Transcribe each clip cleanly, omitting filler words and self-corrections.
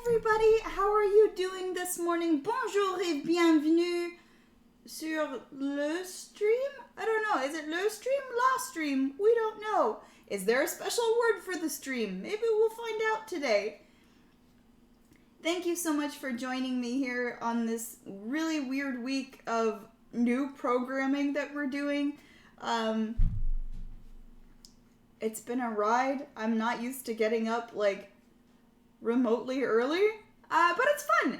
everybody, how are you doing this morning? Bonjour et bienvenue sur le stream? I don't know, is it le stream? La stream? We don't know. Is there a special word for the stream? Maybe we'll find out today. Thank you so much for joining me here on this really weird week of new programming that we're doing. It's been a ride. I'm not used to getting up like remotely early, but it's fun.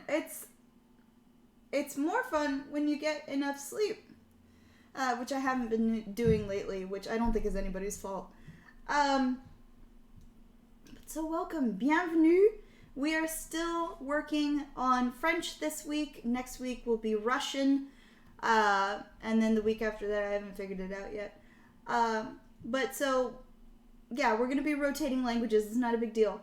It's more fun when you get enough sleep, which I haven't been doing lately, which I don't think is anybody's fault. So welcome, bienvenue. We are still working on French this week. Next week will be Russian, and then the week after that I haven't figured it out yet. But so, yeah, we're going to be rotating languages. It's not a big deal.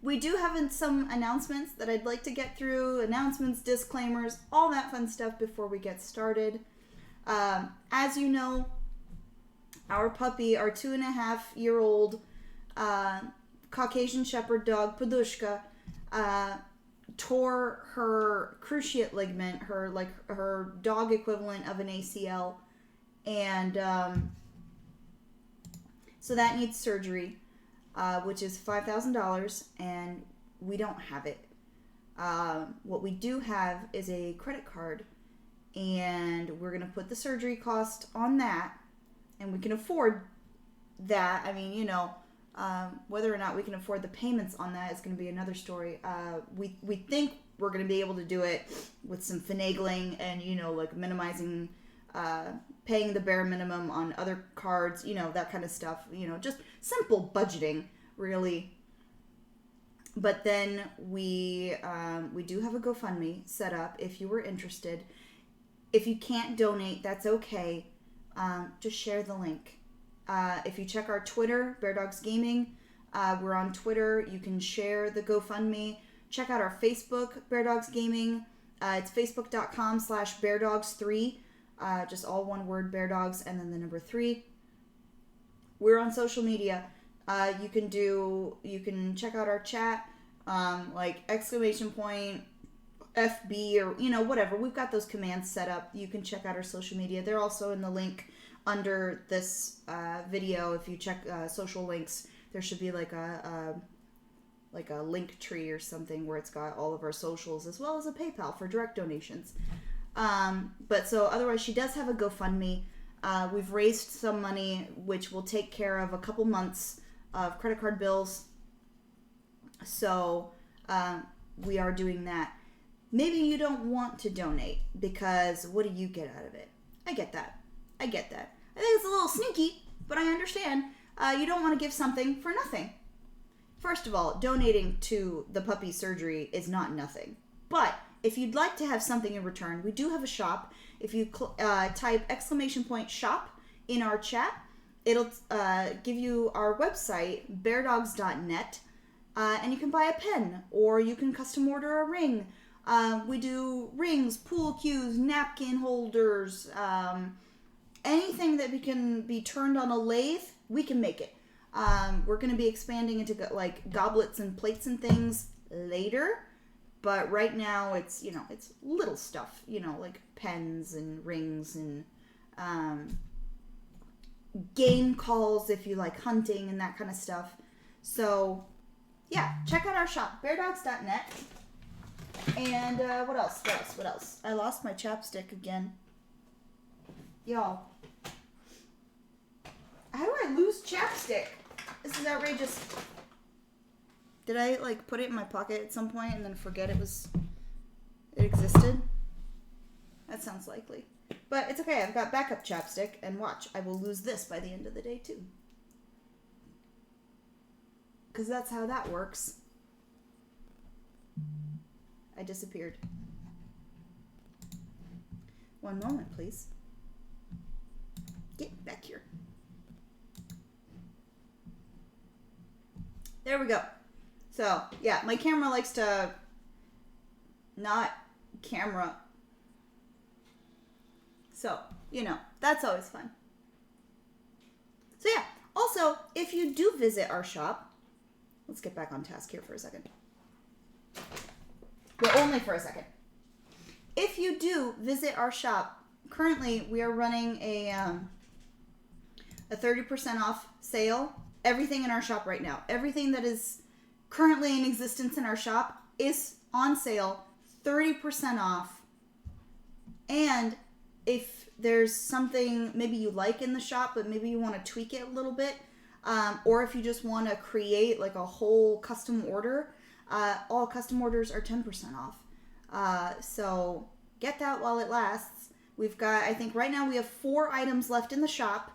We do have some announcements that I'd like to get through. Announcements, disclaimers, all that fun stuff before we get started. As you know, our puppy, our 2.5-year-old Caucasian Shepherd dog, Podushka, tore her cruciate ligament, her dog equivalent of an ACL, and so that needs surgery. Which is $5,000, and we don't have it. What we do have is a credit card, and we're going to put the surgery cost on that, and we can afford that. I mean, whether or not we can afford the payments on that is going to be another story. We think we're going to be able to do it with some finagling and, like minimizing, paying the bare minimum on other cards, that kind of stuff, just simple budgeting, really. But then we do have a GoFundMe set up if you were interested. If you can't donate, that's okay. Just share the link. If you check our Twitter, Bear Dogs Gaming, we're on Twitter. You can share the GoFundMe. Check out our Facebook, Bear Dogs Gaming. It's facebook.com/beardogs3. Just all one word, Bear Dogs, and then the number 3. We're on social media. You can check out our chat, like !FB or, whatever. We've got those commands set up. You can check out our social media. They're also in the link under this video. If you check social links, there should be like a link tree or something where it's got all of our socials as well as a PayPal for direct donations. But so otherwise she does have a GoFundMe. We've raised some money, which will take care of a couple months of credit card bills. So, we are doing that. Maybe you don't want to donate because what do you get out of it? I get that. I think it's a little sneaky, but I understand. You don't want to give something for nothing. First of all, donating to the puppy surgery is not nothing. But if you'd like to have something in return, we do have a shop. If you type !shop in our chat, it'll give you our website, beardogs.net, and you can buy a pen, or you can custom order a ring. We do rings, pool cues, napkin holders, anything that can be turned on a lathe, we can make it. We're going to be expanding into like goblets and plates and things later. But right now it's, it's little stuff, like pens and rings and game calls if you like hunting and that kind of stuff. So, yeah, check out our shop, beardogs.net. And what else? I lost my chapstick again. Y'all. How do I lose chapstick? This is outrageous. Did I, put it in my pocket at some point and then forget it existed? That sounds likely. But it's okay, I've got backup chapstick, and watch, I will lose this by the end of the day, too. Because that's how that works. I disappeared. One moment, please. Get back here. There we go. So, yeah, my camera likes to not camera. So, that's always fun. So, yeah. Also, if you do visit our shop, let's get back on task here for a second. but only for a second. If you do visit our shop, currently we are running a 30% off sale. Everything in our shop right now, everything that is currently in existence in our shop is on sale, 30% off. And if there's something maybe you like in the shop, but maybe you want to tweak it a little bit, or if you just want to create like a whole custom order, all custom orders are 10% off. So get that while it lasts. We've got, I think right now we have 4 items left in the shop.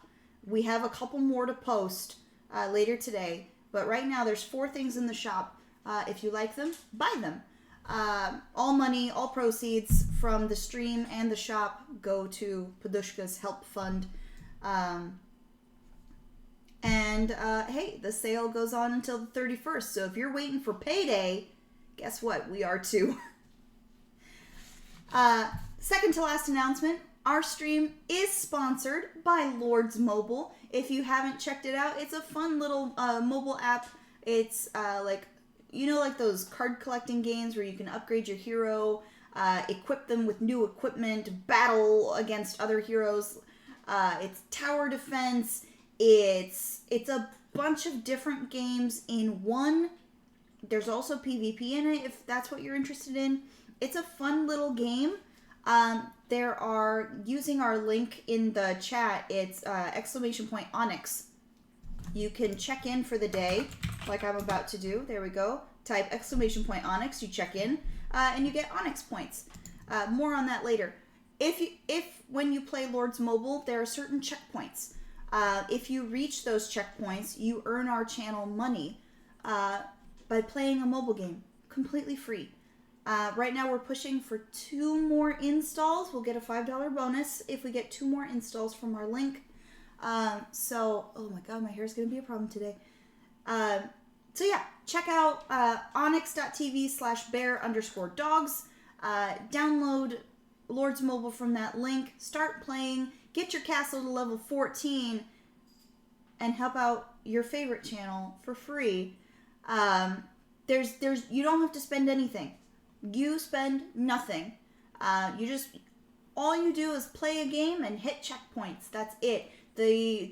We have a couple more to post later today, but right now there's 4 things in the shop. If you like them, buy them. All money, all proceeds from the stream and the shop go to Padushka's Help Fund. Hey, the sale goes on until the 31st, so if you're waiting for payday, guess what? We are too. Second to last announcement, our stream is sponsored by Lords Mobile. If you haven't checked it out, it's a fun little mobile app. It's like those card collecting games where you can upgrade your hero, equip them with new equipment, battle against other heroes. It's tower defense. It's a bunch of different games in one. There's also PvP in it if that's what you're interested in. It's a fun little game. There are, using our link in the chat, it's !Onyx. You can check in for the day, like I'm about to do. There we go. Type !Onyx, you check in, and you get Onyx points. More on that later. If when you play Lords Mobile, there are certain checkpoints. If you reach those checkpoints, you earn our channel money by playing a mobile game, completely free. Right now we're pushing for 2 more installs. We'll get a $5 bonus if we get 2 more installs from our link. Oh my god, my hair's going to be a problem today. So yeah, check out onyx.tv/bear_dogs. Download Lords Mobile from that link. Start playing. Get your castle to level 14 and help out your favorite channel for free. You don't have to spend anything. You spend nothing. All you do is play a game and hit checkpoints. That's it. The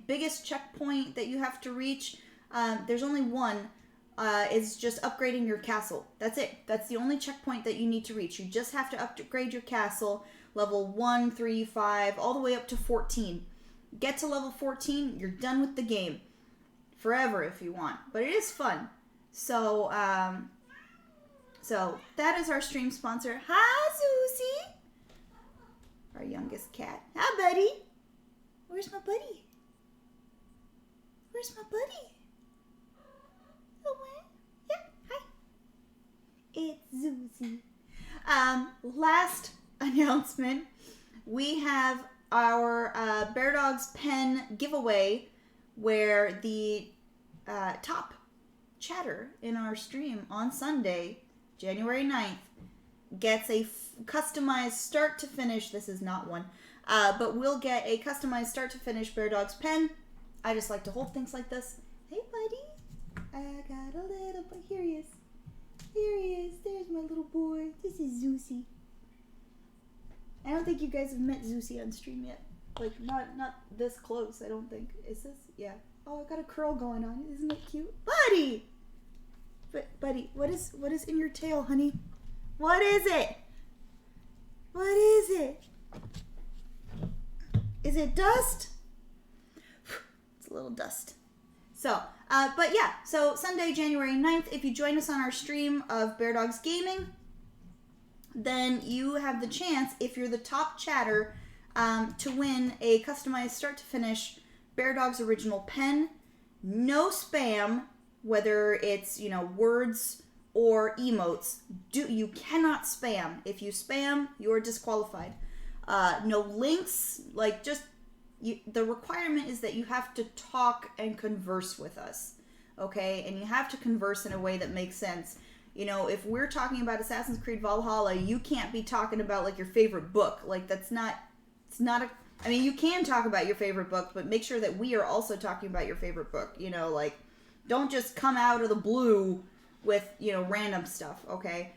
biggest checkpoint that you have to reach, there's only one, is just upgrading your castle. That's it. That's the only checkpoint that you need to reach. You just have to upgrade your castle, level 1, 3, 5, all the way up to 14. Get to level 14, you're done with the game. Forever if you want. But it is fun. So that is our stream sponsor. Hi, Susie! Our youngest cat. Hi, buddy! Where's my buddy? Where's my buddy? Oh, yeah, hi. It's Susie. Last announcement. We have our Bear Dogs pen giveaway where the top chatter in our stream on Sunday, January 9th, gets a customized start to finish. This is not one. But we'll get a customized start to finish Bear Dogs pen. I just like to hold things like this. Hey, buddy. I got a little boy. Here he is. Here he is. There's my little boy. This is Zeusy. I don't think you guys have met Zeusy on stream yet. Like, not this close, I don't think. Is this? Yeah. Oh, I got a curl going on. Isn't it cute? Buddy! Buddy, what is in your tail, honey? What is it? What is it? Is it dust? It's a little dust. So, but yeah, so Sunday, January 9th, if you join us on our stream of Bear Dogs Gaming, then you have the chance, if you're the top chatter, to win a customized start to finish Bear Dogs original pen. No spam, whether it's, words or emotes. You cannot spam. If you spam, you're disqualified. No links, the requirement is that you have to talk and converse with us, okay? And you have to converse in a way that makes sense. If we're talking about Assassin's Creed Valhalla, you can't be talking about, your favorite book. You can talk about your favorite book, but make sure that we are also talking about your favorite book. Don't just come out of the blue, with, random stuff, okay?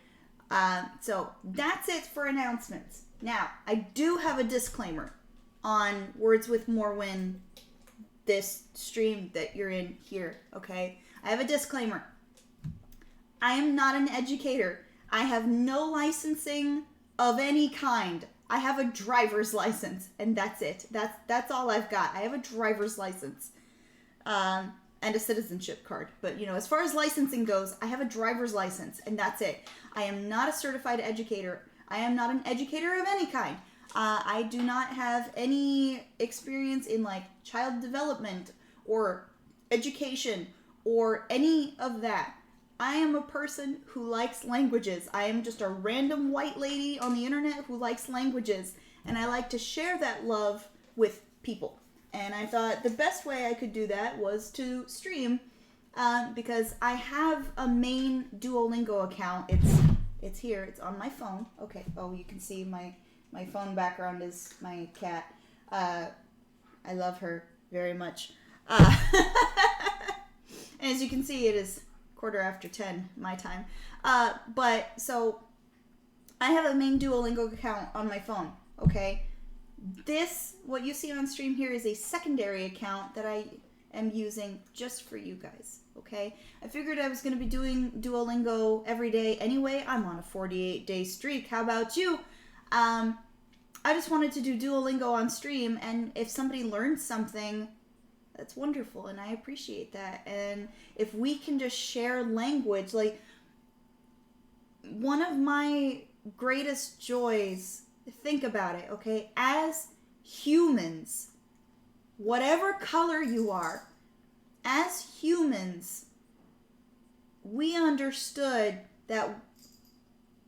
So that's it for announcements. Now, I do have a disclaimer on Words with Morwyn, this stream that you're in here, okay? I have a disclaimer. I am not an educator. I have no licensing of any kind. I have a driver's license, and that's it. That's all I've got. I have a driver's license, and a citizenship card. But, as far as licensing goes, I have a driver's license, and that's it. I am not a certified educator. I am not an educator of any kind. I do not have any experience in, child development or education or any of that. I am a person who likes languages. I am just a random white lady on the internet who likes languages, and I like to share that love with people. And I thought the best way I could do that was to stream, because I have a main Duolingo account. It's here. It's on my phone. Okay. Oh, you can see my phone background is my cat. I love her very much. And as you can see, it is 10:15 my time. But so I have a main Duolingo account on my phone. Okay. What you see on stream here is a secondary account that I am using just for you guys. Okay. I figured I was going to be doing Duolingo every day anyway. I'm on a 48-day streak. How about you? I just wanted to do Duolingo on stream, and if somebody learns something, that's wonderful, and I appreciate that. And if we can just share language, one of my greatest joys, think about it, okay? As humans, whatever color you are, as humans, we understood that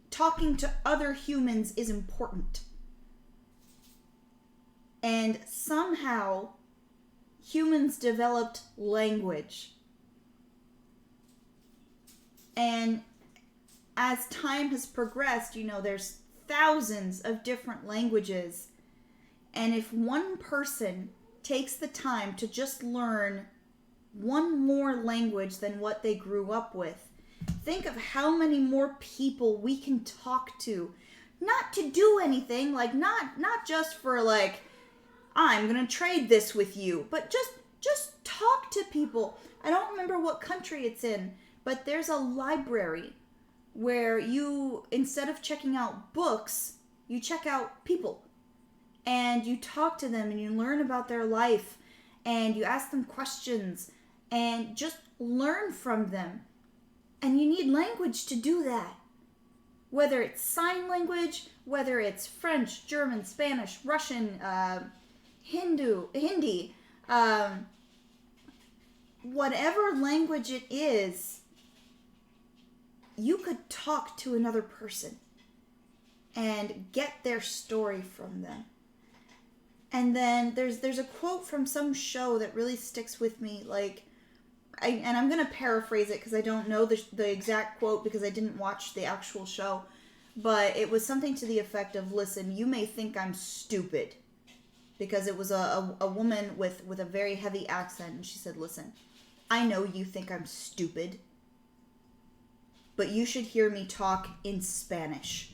talking to other humans is important. And somehow humans developed language. And as time has progressed, there's thousands of different languages. And if one person takes the time to just learn one more language than what they grew up with, think of how many more people we can talk to. Not to do anything, not just for I'm gonna trade this with you, but just talk to people. I don't remember what country it's in, but there's a library where you, instead of checking out books, you check out people. And you talk to them and you learn about their life and you ask them questions and just learn from them. And you need language to do that. Whether it's sign language, whether it's French, German, Spanish, Russian, Hindi, whatever language it is, you could talk to another person and get their story from them. And then there's a quote from some show that really sticks with me, and I'm going to paraphrase it because I don't know the exact quote because I didn't watch the actual show, but it was something to the effect of, listen, you may think I'm stupid, because it was a woman with a very heavy accent, and she said, listen, I know you think I'm stupid, but you should hear me talk in Spanish.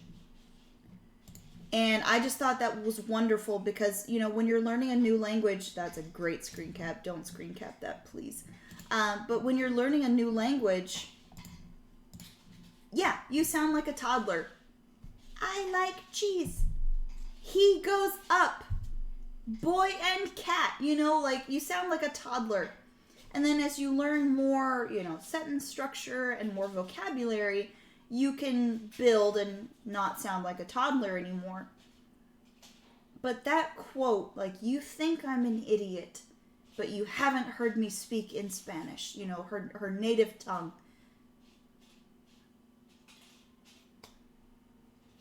And I just thought that was wonderful because, when you're learning a new language, that's a great screen cap. Don't screen cap that, please. But when you're learning a new language, yeah, you sound like a toddler. I like cheese. He goes up. Boy and cat, you sound like a toddler. And then as you learn more, sentence structure and more vocabulary, you can build and not sound like a toddler anymore. But that quote, you think I'm an idiot, but you haven't heard me speak in Spanish, her native tongue.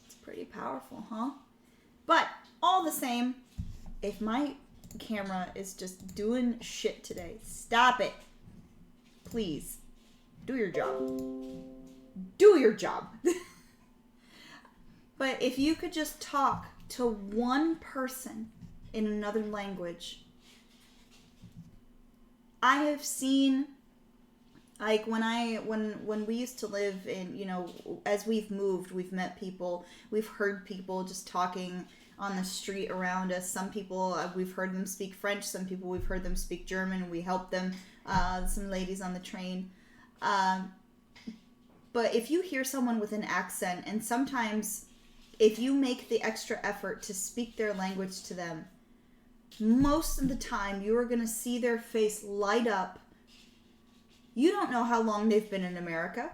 It's pretty powerful, huh? But all the same, if my camera is just doing shit today, stop it. Please. Do your job. Do your job. But if you could just talk to one person in another language, I have seen Like when we used to live in, as we've moved, we've met people, we've heard people just talking on the street around us. Some people, we've heard them speak French. Some people, we've heard them speak German, and we help them. Some ladies on the train. But if you hear someone with an accent, and sometimes if you make the extra effort to speak their language to them, most of the time you are going to see their face light up. You don't know how long they've been in America.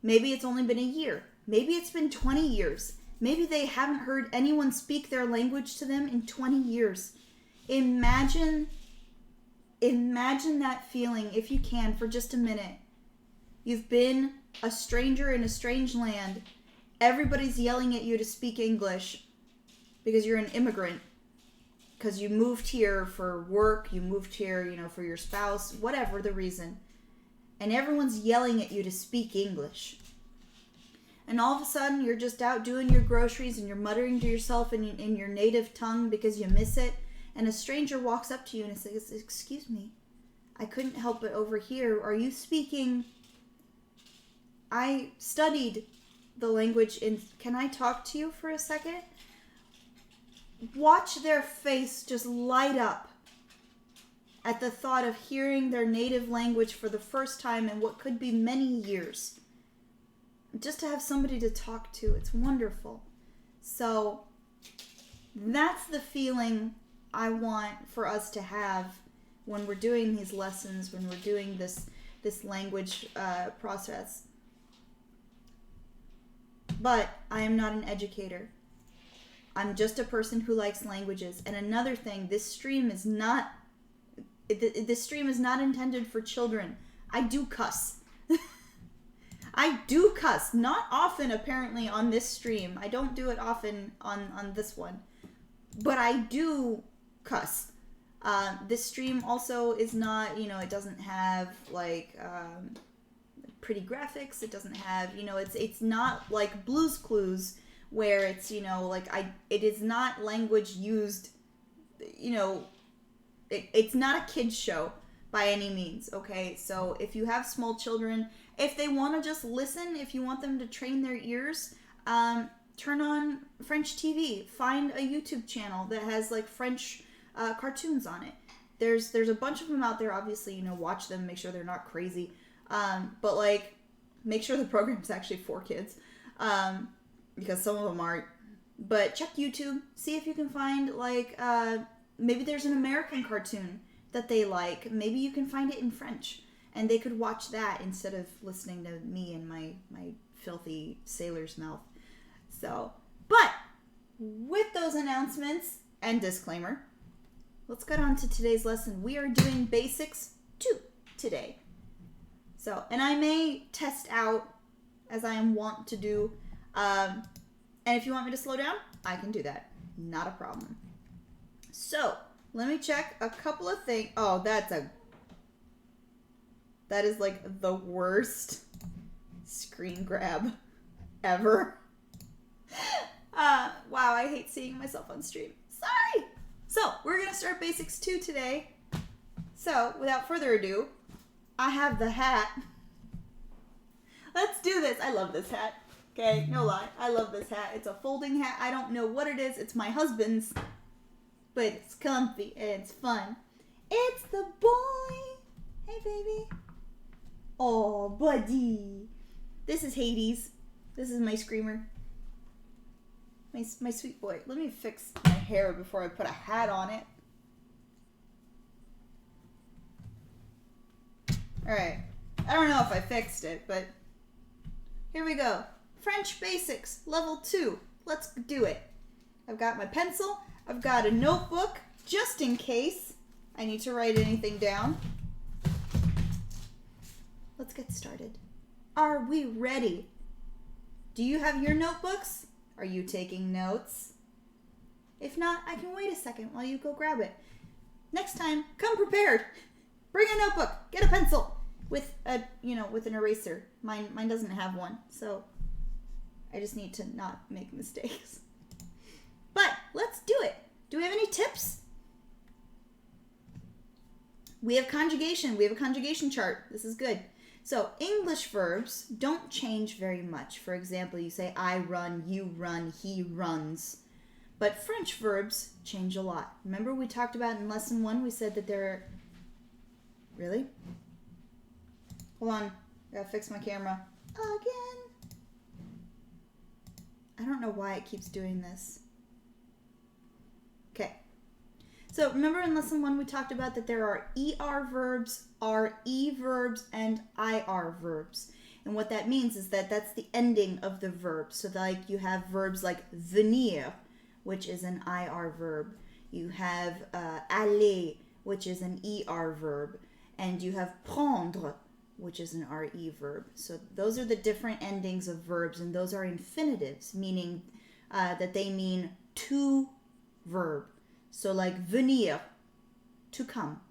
Maybe it's only been a year. Maybe it's been 20 years. Maybe they haven't heard anyone speak their language to them in 20 years. Imagine that feeling, if you can, for just a minute. You've been a stranger in a strange land. Everybody's yelling at you to speak English because you're an immigrant. Because you moved here for work, you moved here, for your spouse, whatever the reason. And everyone's yelling at you to speak English. And all of a sudden, you're just out doing your groceries and you're muttering to yourself in your native tongue because you miss it. And a stranger walks up to you and says, "Excuse me, I couldn't help it over here. Are you speaking? I studied the language can I talk to you for a second?" Watch their face just light up at the thought of hearing their native language for the first time in what could be many years. Just to have somebody to talk to, it's wonderful. So that's the feeling I want for us to have when we're doing these lessons, when we're doing this language process. But I am not an educator. I'm just a person who likes languages. And another thing, this stream is not intended for children. I do cuss. I do cuss. Not often, apparently, on this stream. I don't do it often on this one. But I do cuss. This stream also is not, it doesn't have, pretty graphics. It doesn't have, it's not like Blue's Clues, where it's, it is not language used, it's not a kid's show by any means, okay? So if you have small children, if they want to just listen, if you want them to train their ears, turn on French TV. Find a YouTube channel that has, French cartoons on it. There's a bunch of them out there, obviously, watch them, make sure they're not crazy. But, make sure the program's actually for kids. Because some of them aren't. But check YouTube. See if you can find, maybe there's an American cartoon that they like. Maybe you can find it in French. And they could watch that instead of listening to me and my filthy sailor's mouth. So, but with those announcements and disclaimer, let's get on to today's lesson. We are doing Basics 2 today. So, and I may test out, as I am wont to do, and if you want me to slow down, I can do that. Not a problem. So, let me check a couple of things. Oh, that is the worst screen grab ever. Wow, I hate seeing myself on stream. Sorry! So, we're going to start Basics 2 today. So, without further ado, I have the hat. Let's do this. I love this hat. Okay, no lie. I love this hat. It's a folding hat. I don't know what it is. It's my husband's. But it's comfy and it's fun. It's the boy. Hey, baby. Oh, buddy. This is Hades. This is my screamer. My sweet boy. Let me fix my hair before I put a hat on it. Alright. I don't know if I fixed it, but here we go. French Basics, Level 2. Let's do it. I've got my pencil. I've got a notebook, just in case I need to write anything down. Let's get started. Are we ready? Do you have your notebooks? Are you taking notes? If not, I can wait a second while you go grab it. Next time, come prepared. Bring a notebook. Get a pencil with with an eraser. Mine doesn't have one, so I just need to not make mistakes. But let's do it. Do we have any tips? We have conjugation. We have a conjugation chart. This is good. So English verbs don't change very much. For example, you say I run, you run, he runs. But French verbs change a lot. Remember we talked about in lesson 1, we said that they're... Really? Hold on. I gotta fix my camera. Again. I don't know why it keeps doing this. Okay. So remember in lesson 1 we talked about that there are ER verbs, RE verbs, and IR verbs. And what that means is that that's the ending of the verb. So like you have verbs like venir, which is an IR verb. You have aller, which is an ER verb. And you have prendre, which is an RE verb. So those are the different endings of verbs, and those are infinitives, meaning that they mean to verb. So like venir, to come.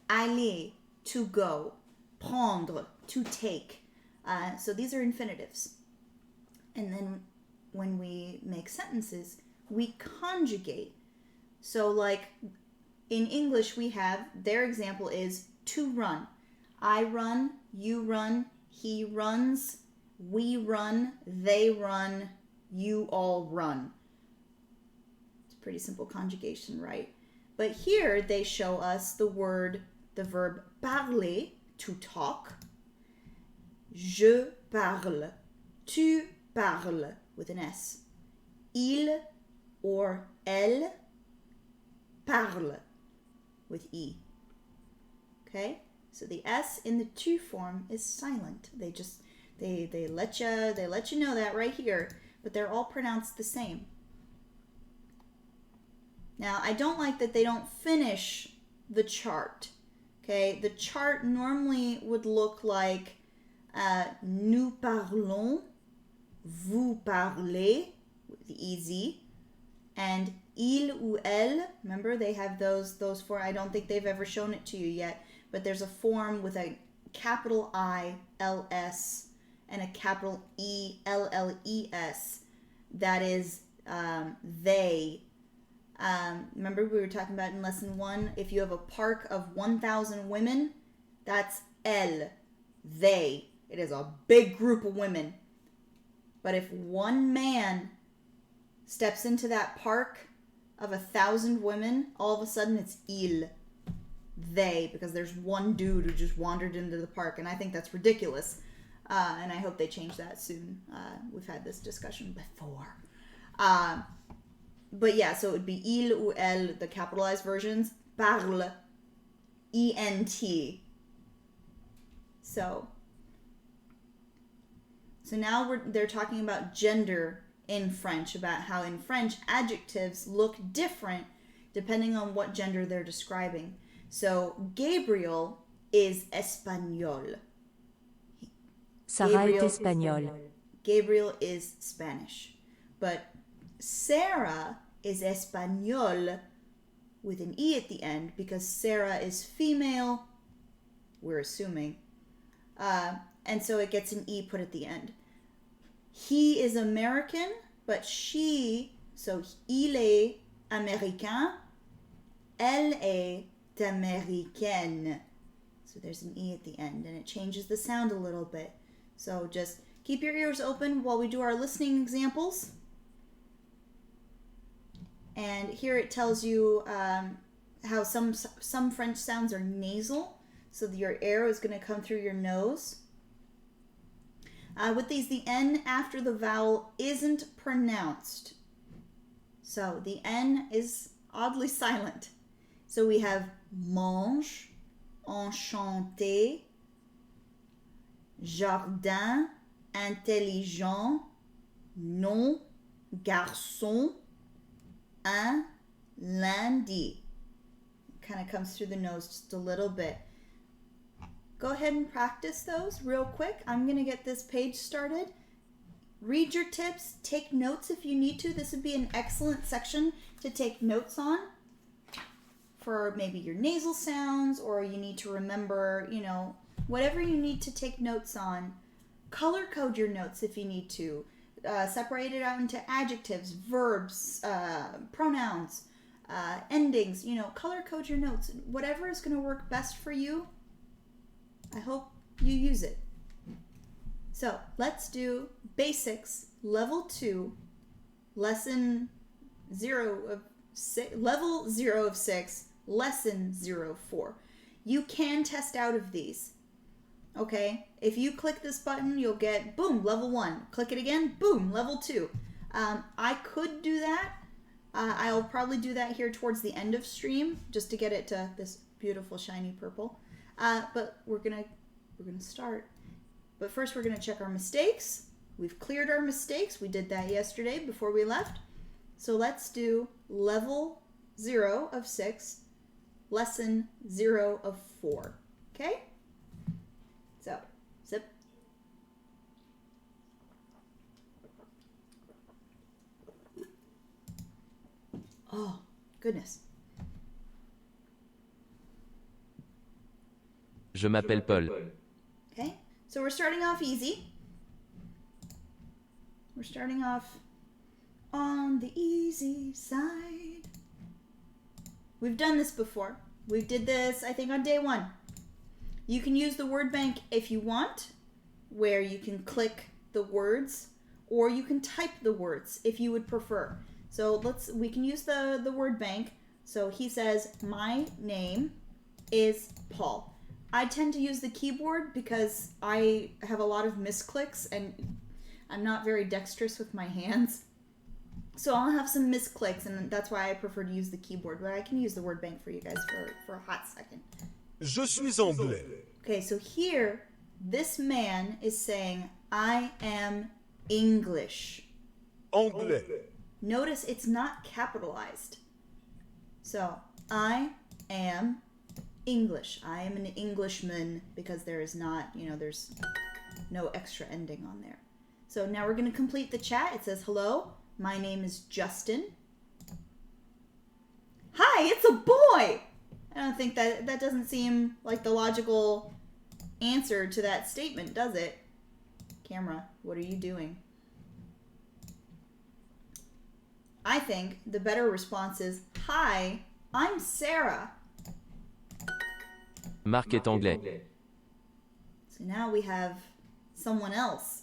Aller, to go. Prendre, to take. So these are infinitives. And then when we make sentences, we conjugate. So like in English we have, their example is to run. I run, you run, he runs, we run, they run, you all run. It's pretty simple conjugation, right? But here they show us the verb parler, to talk. Je parle, tu parles, with an S. Il or elle parle, with E. Okay? So the S in the tu form is silent. They let you know that right here, but they're all pronounced the same. Now, I don't like that they don't finish the chart. Okay? The chart normally would look like nous parlons, vous parlez, with the EZ, and il ou elle. Remember, they have those four. I don't think they've ever shown it to you yet. But there's a form with a capital I, LS, and a capital E, LLES. That is they. Remember we were talking about in lesson 1, if you have a park of 1,000 women, that's elle, they. It is a big group of women. But if one man steps into that park of 1,000 women, all of a sudden it's il. They, because there's one dude who just wandered into the park, and I think that's ridiculous, and I hope they change that soon. We've had this discussion before, but yeah, so it would be il ou elle, the capitalized versions, parle, ENT. So now they're talking about gender in French, about how in French adjectives look different depending on what gender they're describing. So Gabriel is espagnol. Sarah est espagnole. Gabriel is Spanish. But Sarah is espagnol with an E at the end because Sarah is female, we're assuming. And so it gets an E put at the end. He is American, but so il est américain, elle est américaine. So there's an E at the end, and it changes the sound a little bit. So just keep your ears open while we do our listening examples. And here it tells you how some French sounds are nasal, so your air is going to come through your nose. With these, the N after the vowel isn't pronounced. So the N is oddly silent. So we have mange, enchanté, jardin, intelligent, non, garçon, un, lundi. Kind of comes through the nose just a little bit. Go ahead and practice those real quick. I'm going to get this page started. Read your tips. Take notes if you need to. This would be an excellent section to take notes on for maybe your nasal sounds, or you need to remember, whatever you need to take notes on. Color code your notes if you need to. Separate it out into adjectives, verbs, pronouns, endings. Color code your notes. Whatever is going to work best for you. I hope you use it. So let's do basics, level 2, lesson 0 of 6, level 0 of 6, lesson 04. You can test out of these. Okay? If you click this button, you'll get, boom, level 1. Click it again, boom, level 2. I could do that. I'll probably do that here towards the end of stream, just to get it to this beautiful shiny purple. But we're gonna start. But first we're gonna check our mistakes. We've cleared our mistakes. We did that yesterday before we left. So let's do level 0 of 6, lesson 0 of 4. Okay? So, zip. Oh, goodness. Je m'appelle Paul. Okay, so we're starting off easy. We're starting off on the easy side. We've done this before. We did this, I think, on day 1. You can use the word bank if you want, where you can click the words, or you can type the words if you would prefer. So we can use the word bank. So he says, my name is Paul. I tend to use the keyboard because I have a lot of misclicks and I'm not very dexterous with my hands. So I'll have some misclicks, and that's why I prefer to use the keyboard. But I can use the word bank for you guys for a hot second. Je suis anglais. Okay, so here, this man is saying, I am English. Anglais. Notice it's not capitalized. So, I am English. I am an Englishman, because there is not, there's no extra ending on there. So now we're going to complete the chat. It says, hello, my name is Justin. Hi, it's a boy! I don't think that doesn't seem like the logical answer to that statement, does it? Camera, what are you doing? I think the better response is, hi, I'm Sarah. Marc est anglais. So now we have someone else.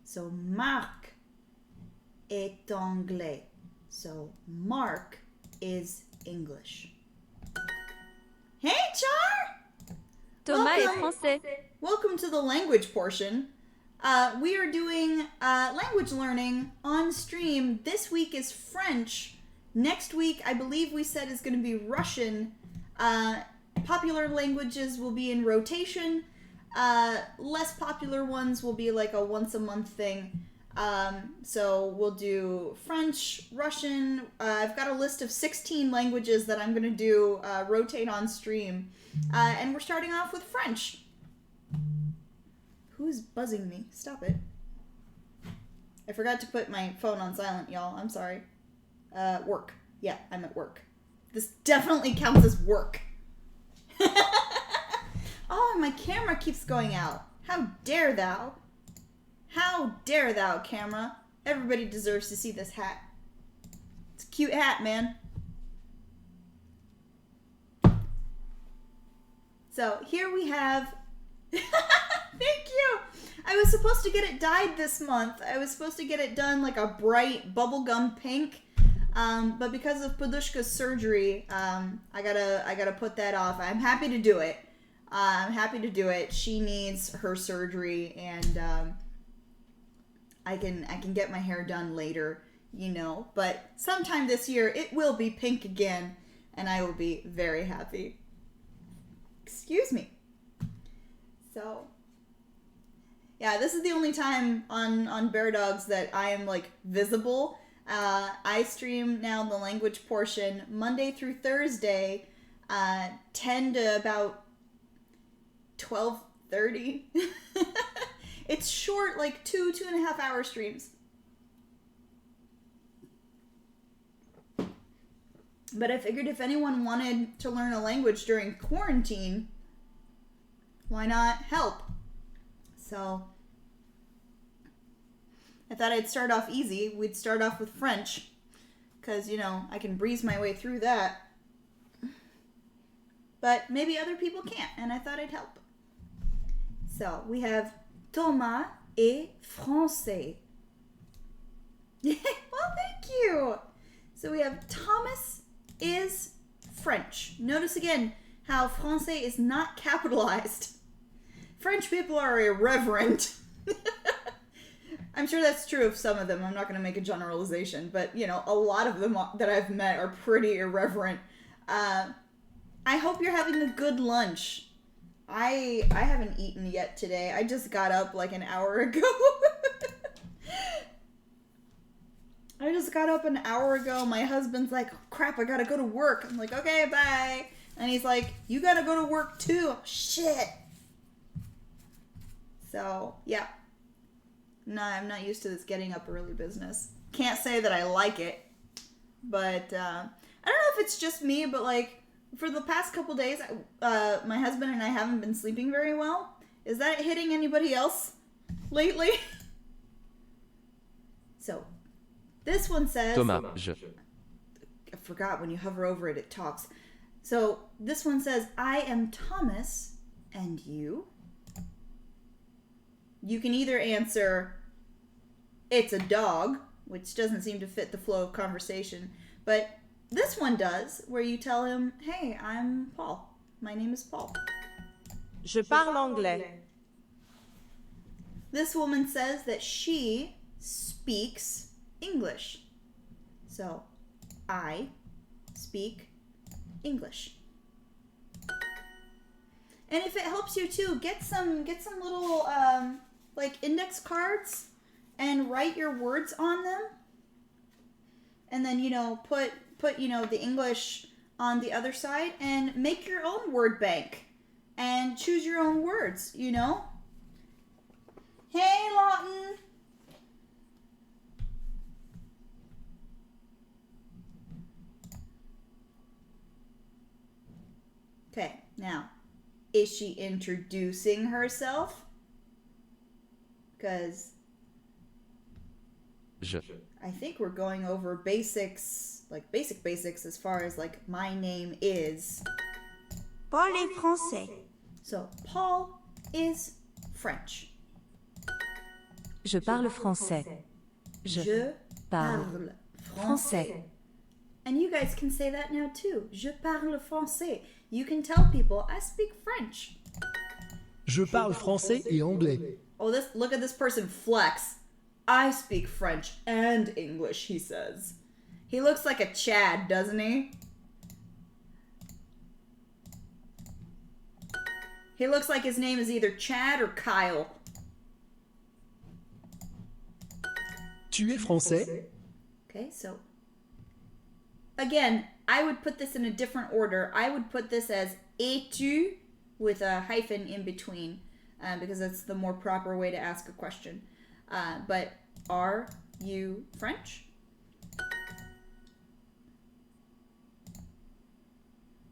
So Marc est anglais. So Mark is English. Hey, Char! Thomas est français. Welcome to the language portion. We are doing language learning on stream. This week is French. Next week, I believe we said, is going to be Russian. Popular languages will be in rotation. Less popular ones will be like a once a month thing. So we'll do French, Russian. I've got a list of 16 languages that I'm going to do rotate on stream. And we're starting off with French. Who's buzzing me? Stop it. I forgot to put my phone on silent, y'all. I'm sorry. Work. Yeah, I'm at work. This definitely counts as work. Oh, my camera keeps going out. How dare thou? How dare thou, camera? Everybody deserves to see this hat. It's a cute hat, man. So, here we have... Thank you! I was supposed to get it dyed this month. I was supposed to get it done like a bright bubblegum pink. But because of Podushka's surgery, I gotta put that off. I'm happy to do it. She needs her surgery, and I can get my hair done later, But sometime this year, it will be pink again, and I will be very happy. Excuse me. So, yeah, this is the only time on Bear Dogs that I am, visible. I stream now the language portion Monday through Thursday, 10 to about 12:30. It's short, 2.5 hour streams. But I figured if anyone wanted to learn a language during quarantine, why not help? So I thought I'd start off easy. We'd start off with French, because, I can breeze my way through that. But maybe other people can't, and I thought I'd help. So we have Thomas est français. Well, thank you. So we have Thomas is French. Notice again how français is not capitalized. French people are irreverent. I'm sure that's true of some of them. I'm not going to make a generalization, but you know, a lot of them that I've met are pretty irreverent. I hope you're having a good lunch. I haven't eaten yet today. I just got up like an hour ago. I just got up an hour ago. My husband's like, oh, crap, I gotta go to work. I'm like, okay, bye. And he's like, you gotta go to work too. Shit. So, yeah. No, I'm not used to this getting up early business. Can't say that I like it. But, I don't know if it's just me, but like, for the past couple days, my husband and I haven't been sleeping very well. Is that hitting anybody else lately? So, this one says... Thomas, je. I forgot, when you hover over it, it talks. So, this one says, I am Thomas, and you? You can either answer, it's a dog, which doesn't seem to fit the flow of conversation, but this one does, where you tell him, hey, I'm Paul. My name is Paul. Je parle anglais. This woman says that she speaks English. So, I speak English. And if it helps you too, get some little like index cards and write your words on them. And then, you know, put you know, the English on the other side and make your own word bank and choose your own words, you know? Hey, Lawton. Okay, now, is she introducing herself? Because Je. I think we're going over basics, like basics as far as like my name is. Paul est français. So, Paul is French. Je parle français. Je parle parle français. And you guys can say that now too. Je parle français. You can tell people, I speak French. Je parle français et anglais. Oh, look at this person flex. I speak French and English, he says. He looks like a Chad, doesn't he? He looks like his name is either Chad or Kyle. Tu es français? Okay, so again, I would put this in a different order. I would put this as es-tu with a hyphen in between because that's the more proper way to ask a question. But are you French?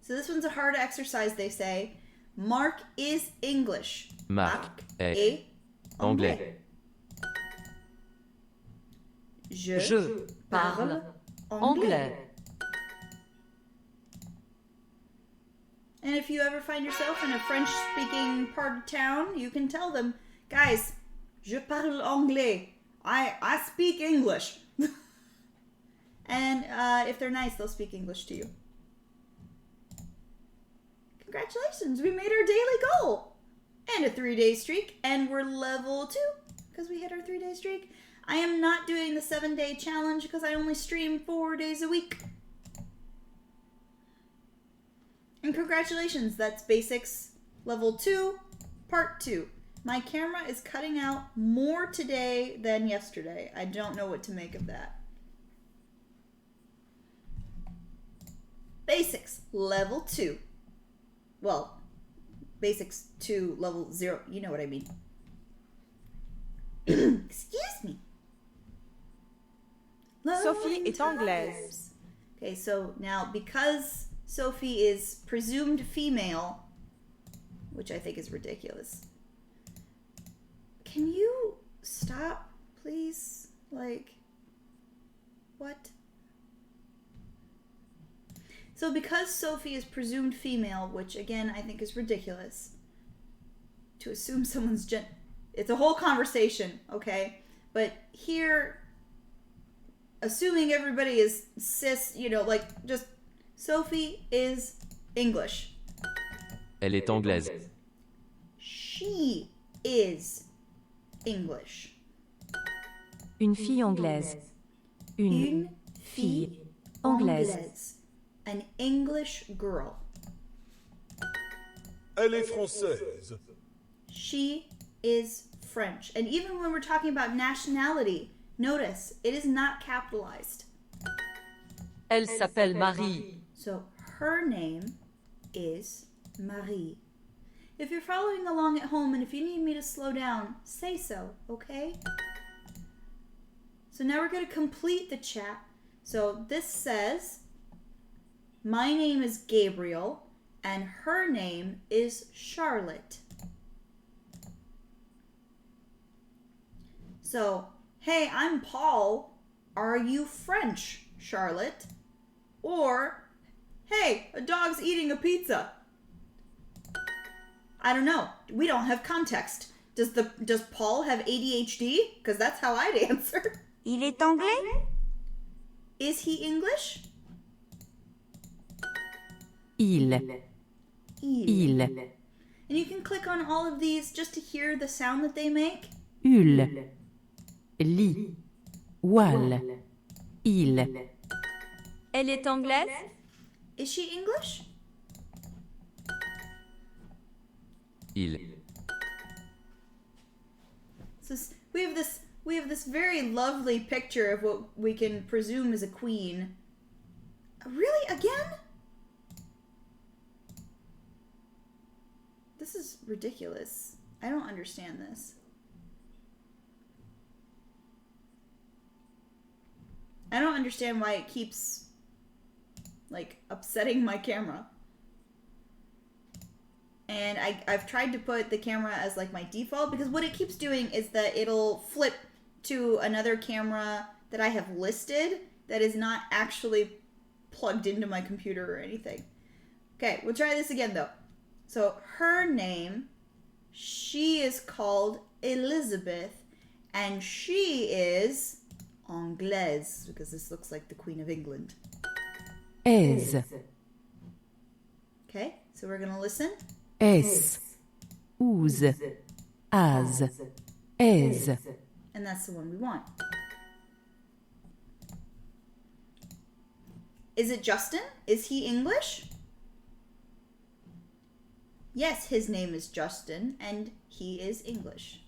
So this one's a hard exercise, they say. Mark is English. Marc est est anglais. Je parle Anglais. And if you ever find yourself in a French-speaking part of town, you can tell them, guys, je parle anglais. I speak English. And if they're nice, they'll speak English to you. Congratulations, we made our daily goal. And a 3-day streak, and we're level 2 because we hit our 3-day streak. I am not doing the 7-day challenge because I only stream 4 days a week. And congratulations, that's Basics Level 2, Part 2. My camera is cutting out more today than yesterday. I don't know what to make of that. Basics Level 2. Well, Basics 2 Level 0. You know what I mean. Excuse me. Sophie est anglaise. Okay, so now because Sophie is presumed female, which I think is ridiculous. Can you stop, please? Like, what? So because Sophie is presumed female, which again I think is ridiculous, to assume someone's it's a whole conversation, okay? But here, assuming everybody is cis, like just Sophie is English. Elle est anglaise. She is English. Une fille anglaise. Une fille anglaise. An English girl. Elle est française. She is French. And even when we're talking about nationality, notice it is not capitalized. Elle s'appelle Marie. So her name is Marie. If you're following along at home and if you need me to slow down, say so, okay? So now we're going to complete the chat. So this says, my name is Gabriel and her name is Charlotte. So, hey, I'm Paul. Are you French, Charlotte? Or, hey, a dog's eating a pizza. I don't know. We don't have context. Does Paul have ADHD? Because that's how I'd answer. Il est anglais? Is he English? Il. And you can click on all of these just to hear the sound that they make. Ul. Li. Wal. Il. Elle est anglaise? Is she English? Il. So we have this very lovely picture of what we can presume is a queen. Really? Again? This is ridiculous. I don't understand this. I don't understand why it keeps upsetting my camera. And I've tried to put the camera as my default because what it keeps doing is that it'll flip to another camera that I have listed that is not actually plugged into my computer or anything. Okay, we'll try this again though. So her name, she is called Elizabeth and she is Anglaise because this looks like the Queen of England. Aise. Okay, so we're going to listen. Est. Ouse. Az. Aise. And that's the one we want. Is it Justin? Is he English? Yes, his name is Justin, and he is English.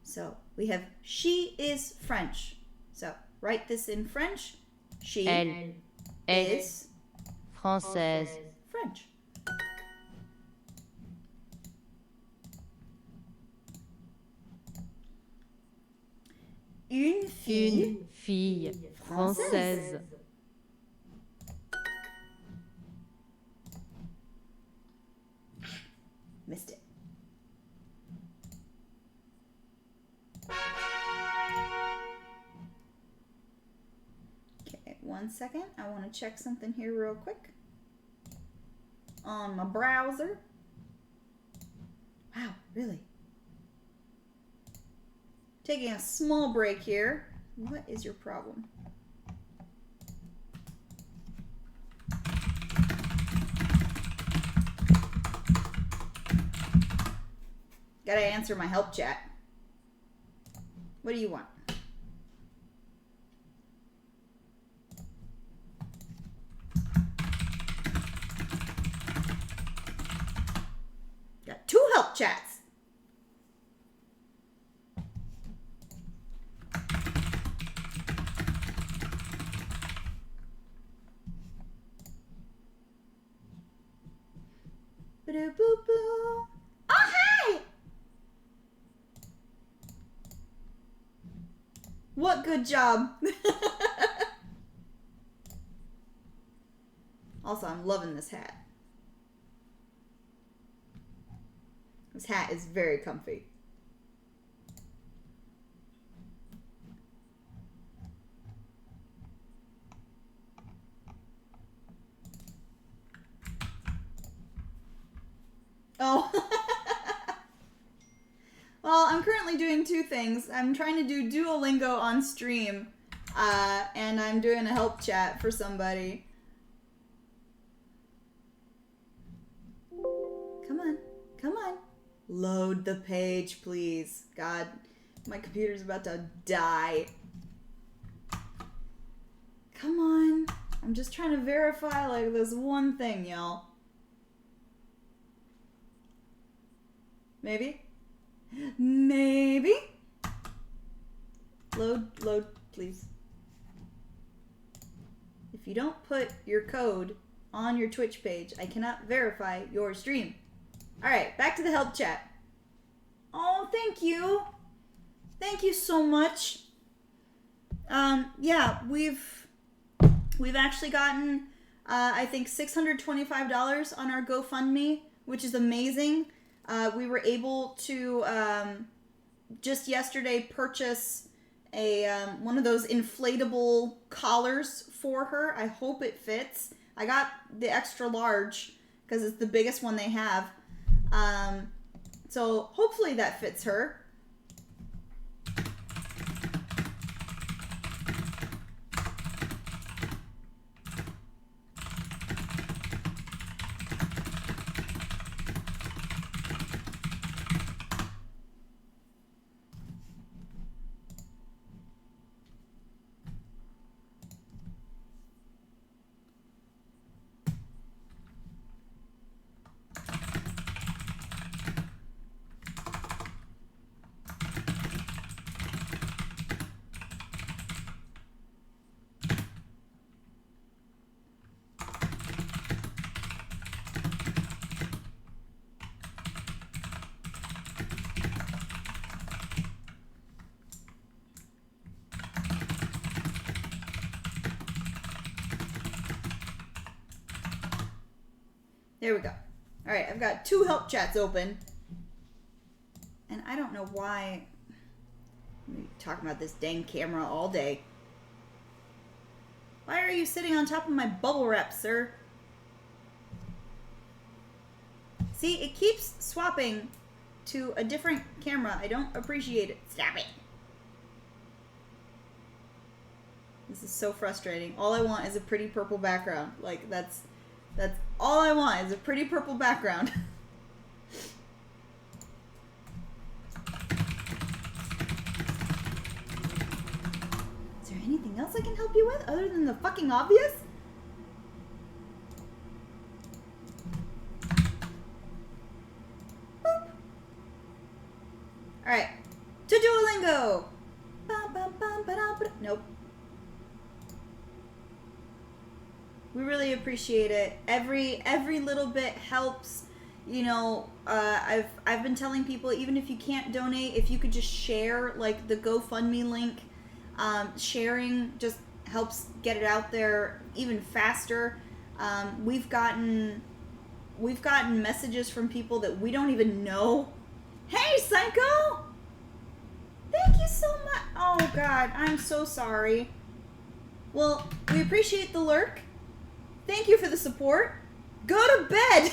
So we have she is French. So write this in French. She Elle is française. French. Une fille Une fille française. Missed it. Okay, 1 second. I want to check something here real quick. On my browser. Wow, really? Taking a small break here. What is your problem? Gotta answer my help chat. What do you want? Got 2 help chats. Ba-do-boo-boo. Oh, hey! What good job. Also, I'm loving this hat. This hat is very comfy. Oh. Well, I'm currently doing two things. I'm trying to do Duolingo on stream, and I'm doing a help chat for somebody. Come on. Come on. Load the page, please. God, my computer's about to die. Come on. I'm just trying to verify, like, this one thing, y'all. Maybe? Maybe? Load, please. If you don't put your code on your Twitch page, I cannot verify your stream. Alright, back to the help chat. Oh, thank you. Thank you so much. Yeah, we've actually gotten, I think, $625 on our GoFundMe, which is amazing. We were able to, just yesterday, purchase a one of those inflatable collars for her. I hope it fits. I got the extra large because it's the biggest one they have. So hopefully that fits her. There we go. Alright, I've got 2 help chats open. And I don't know why I'm talking about this dang camera all day. Why are you sitting on top of my bubble wrap, sir? See, it keeps swapping to a different camera. I don't appreciate it. Stop it. This is so frustrating. All I want is a pretty purple background. Like, that's all I want is a pretty purple background. Is there anything else I can help you with other than the fucking obvious? Boop. Alright. To Duolingo! Nope. We really appreciate it. Every little bit helps. You know, I've been telling people, even if you can't donate, if you could just share like the GoFundMe link, sharing just helps get it out there even faster. We've gotten messages from people that we don't even know. Hey, Psycho! Thank you so much. Oh God, I'm so sorry. Well, we appreciate the lurk. Thank you for the support. Go to bed.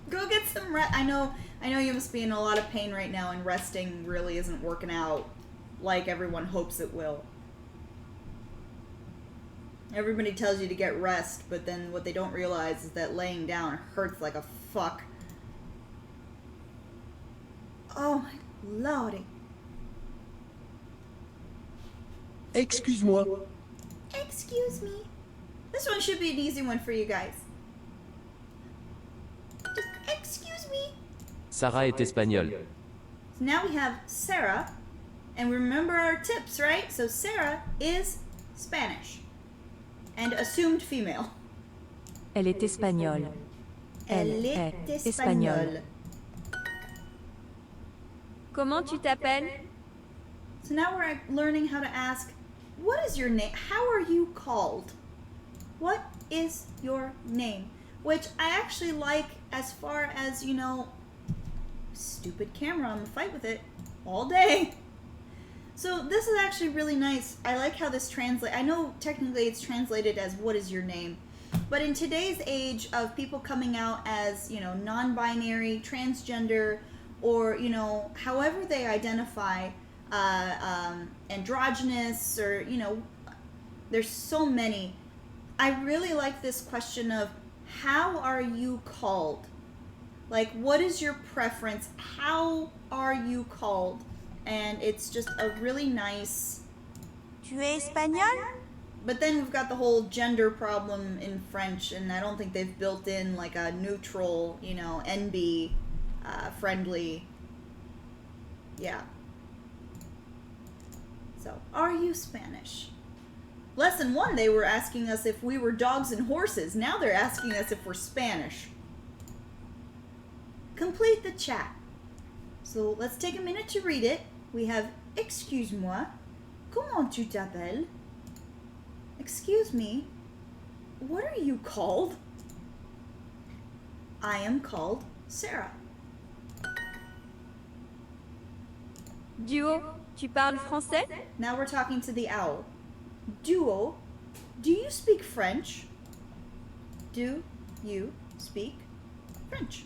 Go get some rest. I know you must be in a lot of pain right now, and resting really isn't working out like everyone hopes it will. Everybody tells you to get rest, but then what they don't realize is that laying down hurts like a fuck. Oh my lordy. Excuse-moi. Excuse me. This one should be an easy one for you guys. Just excuse me. Sarah est espagnole. So now we have Sarah, and we remember our tips, right? So Sarah is Spanish and assumed female. Elle est espagnole. Elle est espagnole. Comment tu t'appelles? So now we're learning how to ask, what is your name? How are you called? What is your name? Which I actually like as far as, you know, stupid camera, I'm gonna fight with it all day. So this is actually really nice. I like how this translates. I know technically it's translated as what is your name, But in today's age of people coming out as, non-binary, transgender, or, however they identify, androgynous, or, there's so many. I really like this question of, how are you called? Like, what is your preference? How are you called? And it's just a really nice... Tu es espagnol? But then we've got the whole gender problem in French, and I don't think they've built in like a neutral, NB friendly. Yeah. So, are you Spanish? Lesson 1, they were asking us if we were dogs and horses. Now they're asking us if we're Spanish. Complete the chat. So let's take a minute to read it. We have, excuse-moi, comment tu t'appelles? Excuse me, what are you called? I am called Sarah. Duo, tu parles français? Now we're talking to the owl. Duo, do you speak French? Do you speak French?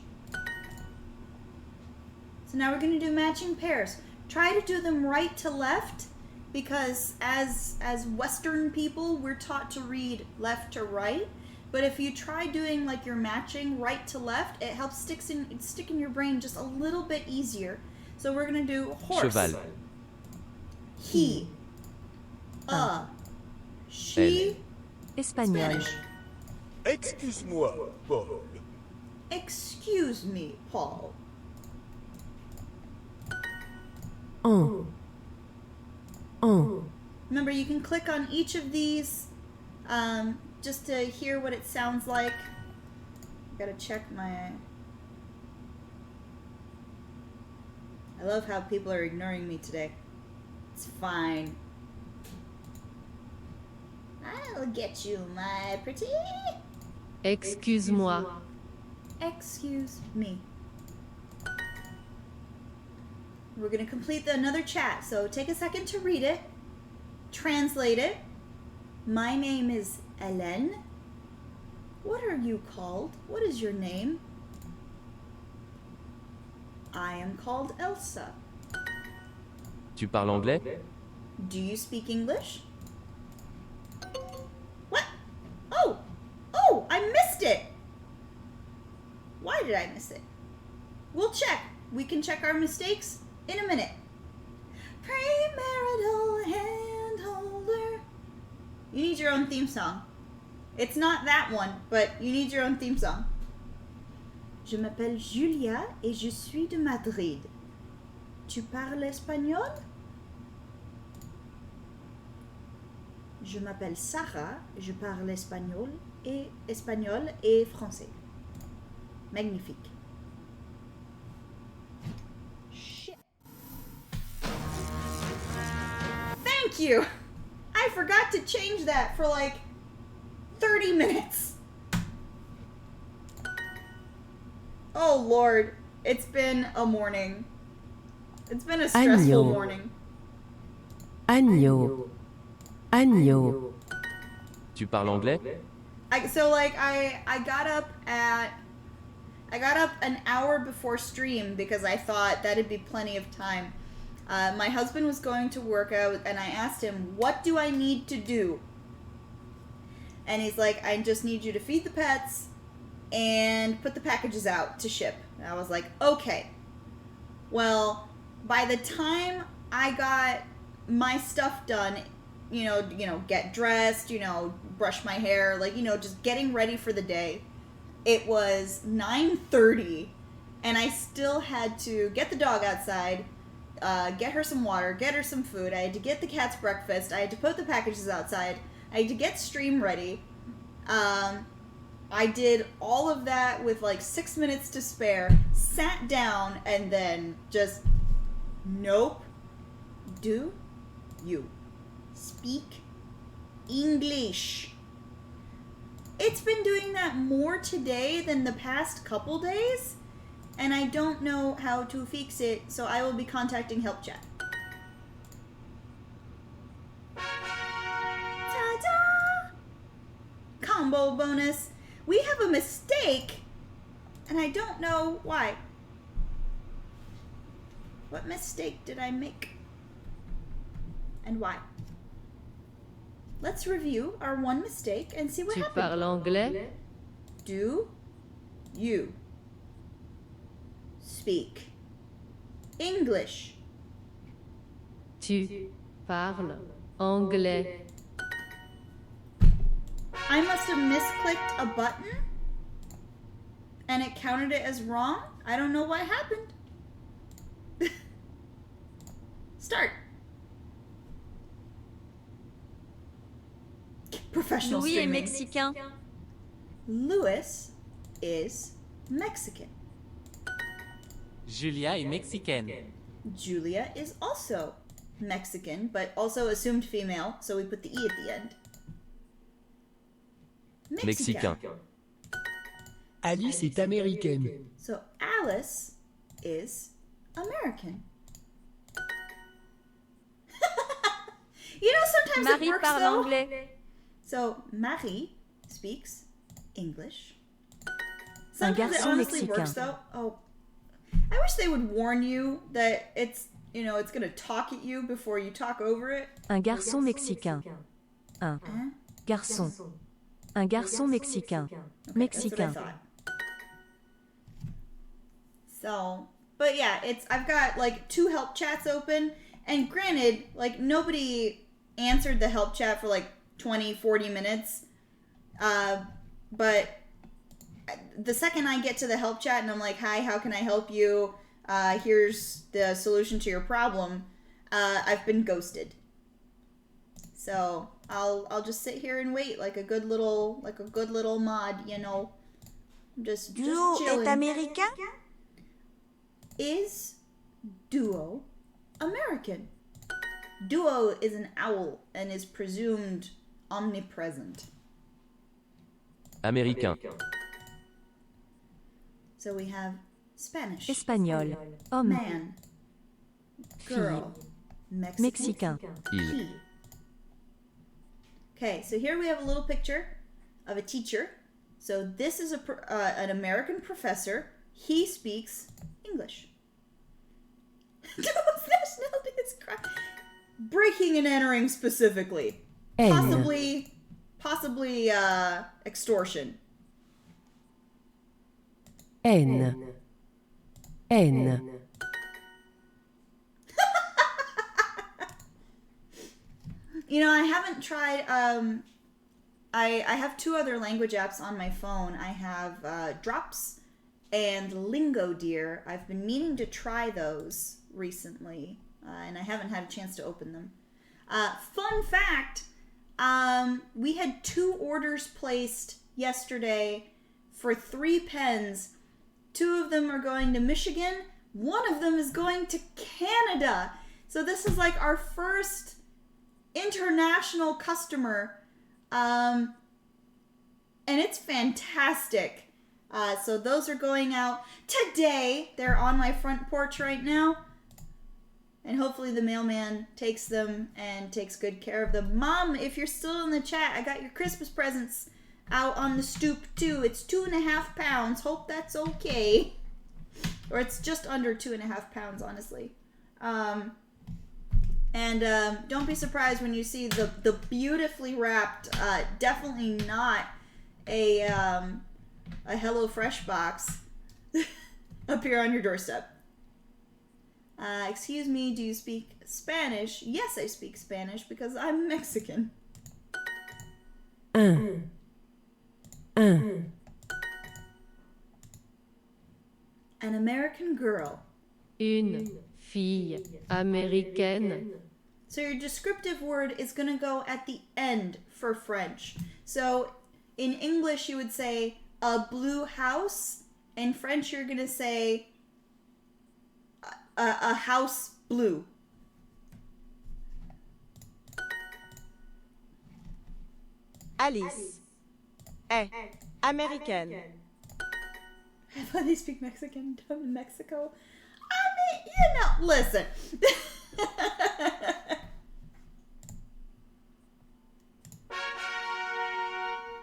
So now we're going to do matching pairs. Try to do them right to left, because as Western people, we're taught to read left to right. But if you try doing like your matching right to left, it helps stick in your brain just a little bit easier. So we're going to do horse. Cheval. He. She. Espagnol. Spanish. Excuse-moi, Paul. Excuse me, Paul. On. Remember, you can click on each of these just to hear what it sounds like. Gotta check my... I love how people are ignoring me today. It's fine. I'll get you, my pretty. Excuse-moi. Excuse me. We're going to complete another chat, so take a second to read it, translate it. My name is Hélène. What are you called? What is your name? I am called Elsa. Tu parles anglais? Do you speak English? What? Oh, I missed it. Why did I miss it? We'll check. We can check our mistakes in a minute. Premarital handholder. You need your own theme song. It's not that one, but you need your own theme song. Je m'appelle Julia et je suis de Madrid. Tu parles espagnol? Je m'appelle Sarah, je parle espagnol et français. Magnifique. Shit. Thank you. I forgot to change that for like 30 minutes. Oh Lord, it's been a morning. It's been a stressful morning. Agneau. Agneau. Tu parles anglais? I got up an hour before stream because I thought that'd be plenty of time. My husband was going to work out, and I asked him, what do I need to do? And he's like, I just need you to feed the pets and put the packages out to ship. And I was like, okay. Well, by the time I got my stuff done, get dressed, brush my hair, just getting ready for the day, it was 9:30, and I still had to get the dog outside, get her some water, get her some food. I had to get the cats breakfast. I had to put the packages outside. I had to get stream ready. I did all of that with like 6 minutes to spare, sat down, and then just, nope. Do you speak English? It's been doing that more today than the past couple days, and I don't know how to fix it, so I will be contacting Help Chat. Ta-da! Combo soul bonus. We have a mistake, and I don't know why. What mistake did I make? And why? Let's review our one mistake and see what Tu happened. parles anglais? Do you speak English? Tu parles anglais? I must have misclicked a button and it counted it as wrong. I don't know what happened. Start. Professional Louis est streaming. mexicain. Louis is Mexican. Julia est mexicaine. Julia is also Mexican, but also assumed female, so we put the E at the end. Mexicain. Alice est américaine. So Alice is American. You know, sometimes Marie it works parle though. anglais. So Marie speaks English. Un Sometimes it garçon honestly mexicain. works though. Oh, I wish they would warn you that it's, you know, it's gonna talk at you before you talk over it. Un garçon mexicain. Un Huh? garçon. Un garçon mexicain. That's what I Mexicain. thought. So, but yeah, I've got like 2 help chats open, and granted, like nobody answered the help chat for like 20-40 minutes. But the second I get to the help chat and I'm like, hi, how can I help you? Here's the solution to your problem. I've been ghosted. So I'll just sit here and wait like a good little mod, you know. Just Duo est chilling. américain? Is Duo American? Duo is an owl and is presumed omnipresent. Américain. So we have Spanish, Espagnol. Homme. man, girl, Mexican, Mexicain. Il. he. Okay, so here we have a little picture of a teacher. So this is an American professor. He speaks English. Duo's nationality is breaking and entering specifically. N. Possibly extortion. N. N. You know, I haven't tried. I have 2 other language apps on my phone. I have Drops and Lingo Deer. I've been meaning to try those recently, and I haven't had a chance to open them. Fun fact: we had 2 orders placed yesterday for 3 pens. 2 of them are going to Michigan. 1 of them is going to Canada. So this is like our first international customer, and it's fantastic. So those are going out today. They're on my front porch right now, and hopefully the mailman takes them and takes good care of them. Mom, if you're still in the chat, I got your Christmas presents out on the stoop too. It's 2.5 pounds. Hope that's okay. Or it's just under 2.5 pounds, honestly. And don't be surprised when you see the beautifully wrapped, definitely not a HelloFresh box appear on your doorstep. Excuse me, do you speak Spanish? Yes, I speak Spanish because I'm Mexican. Un. Un. An American girl. Une fille américaine. So your descriptive word is going to go at the end for French. So in English you would say a blue house. In French you're going to say a house blue. Alice est américaine. I thought they speak Mexican down in Mexico. I mean, you know, listen.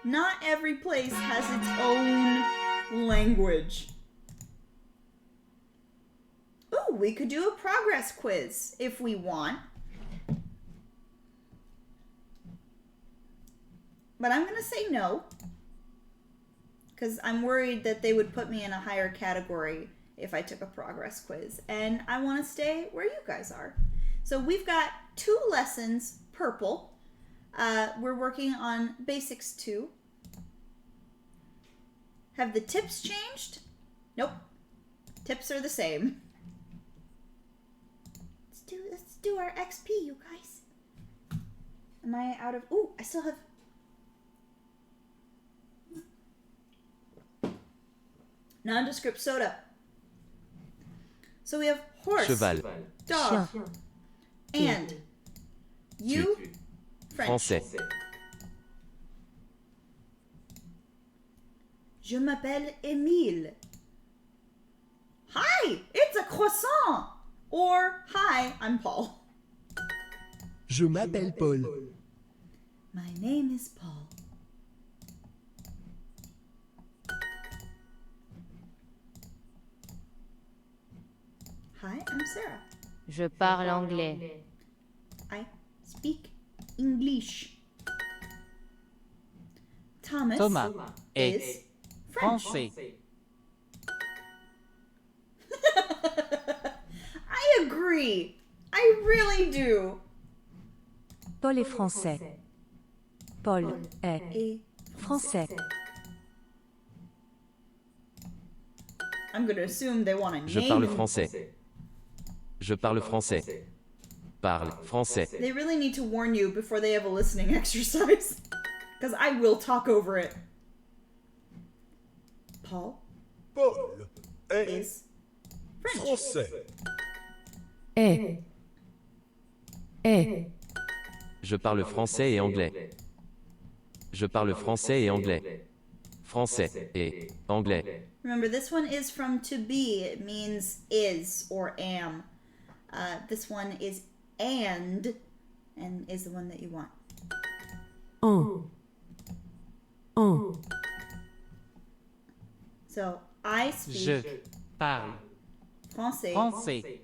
Not every place has its own language. Ooh, we could do a progress quiz if we want. But I'm going to say no. Because I'm worried that they would put me in a higher category if I took a progress quiz. And I want to stay where you guys are. So we've got 2 lessons, purple. We're working on Basics 2. Have the tips changed? Nope. Tips are the same. Let's do our XP, you guys. Am I out of... Ooh, I still have... Nondescript soda. So we have horse, Cheval. dog, and you, French. Français. Je m'appelle Émile. Hi, it's a croissant. Or, hi, I'm Paul. Je m'appelle Paul. My name is Paul. Hi, I'm Sarah. Je parle anglais. I speak English. Thomas, est is French. français. I agree. I really do. Paul est français. Paul est Et français. I'm going to assume they want to Je name parle him. français. Je parle français. Parle français. They really need to warn you before they have a listening exercise. Because I will talk over it. Paul Paul est is French. français. Est. Est. Je parle français et anglais. Je parle français et anglais. Français et anglais. Remember, this one is from to be. It means is or am. This one is and is the one that you want. En. En. So, I speak Je parle français, français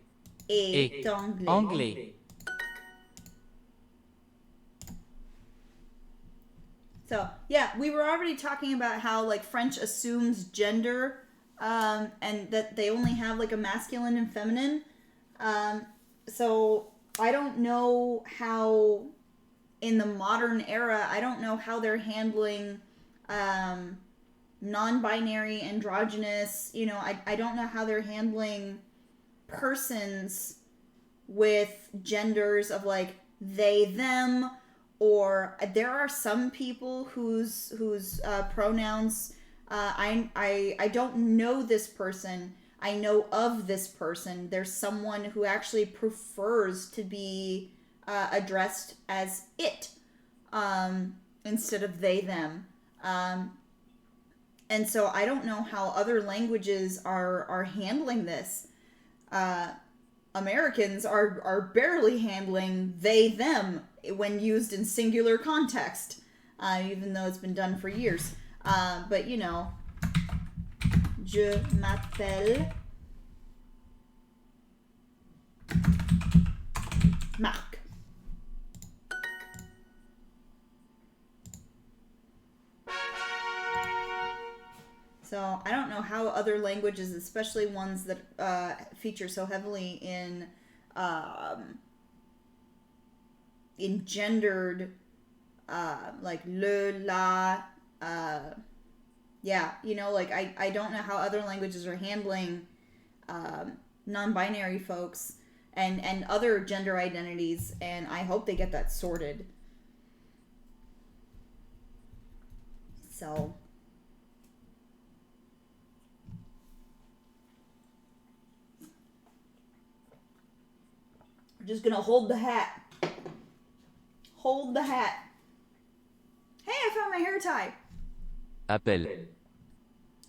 et et anglais. anglais. So, yeah, we were already talking about how, like, French assumes gender, and that they only have, like, a masculine and feminine. So, I don't know how, in the modern era, I don't know how they're handling, non-binary, androgynous, you know, I don't know how they're handling persons with genders of, like, they, them, or there are some people whose pronouns I don't know this person. I know of this person. There's someone who actually prefers to be addressed as it instead of they them. And so I don't know how other languages are handling this. Americans are barely handling they them when used in singular context, even though it's been done for years. But you know, je m'appelle Marc. So I don't know how other languages, especially ones that feature so heavily in gendered, like le, la, yeah, you know, like I don't know how other languages are handling non-binary folks and other gender identities, and I hope they get that sorted. So we're just gonna hold the hat. Hold the hat. Hey, I found my hair tie. Appel.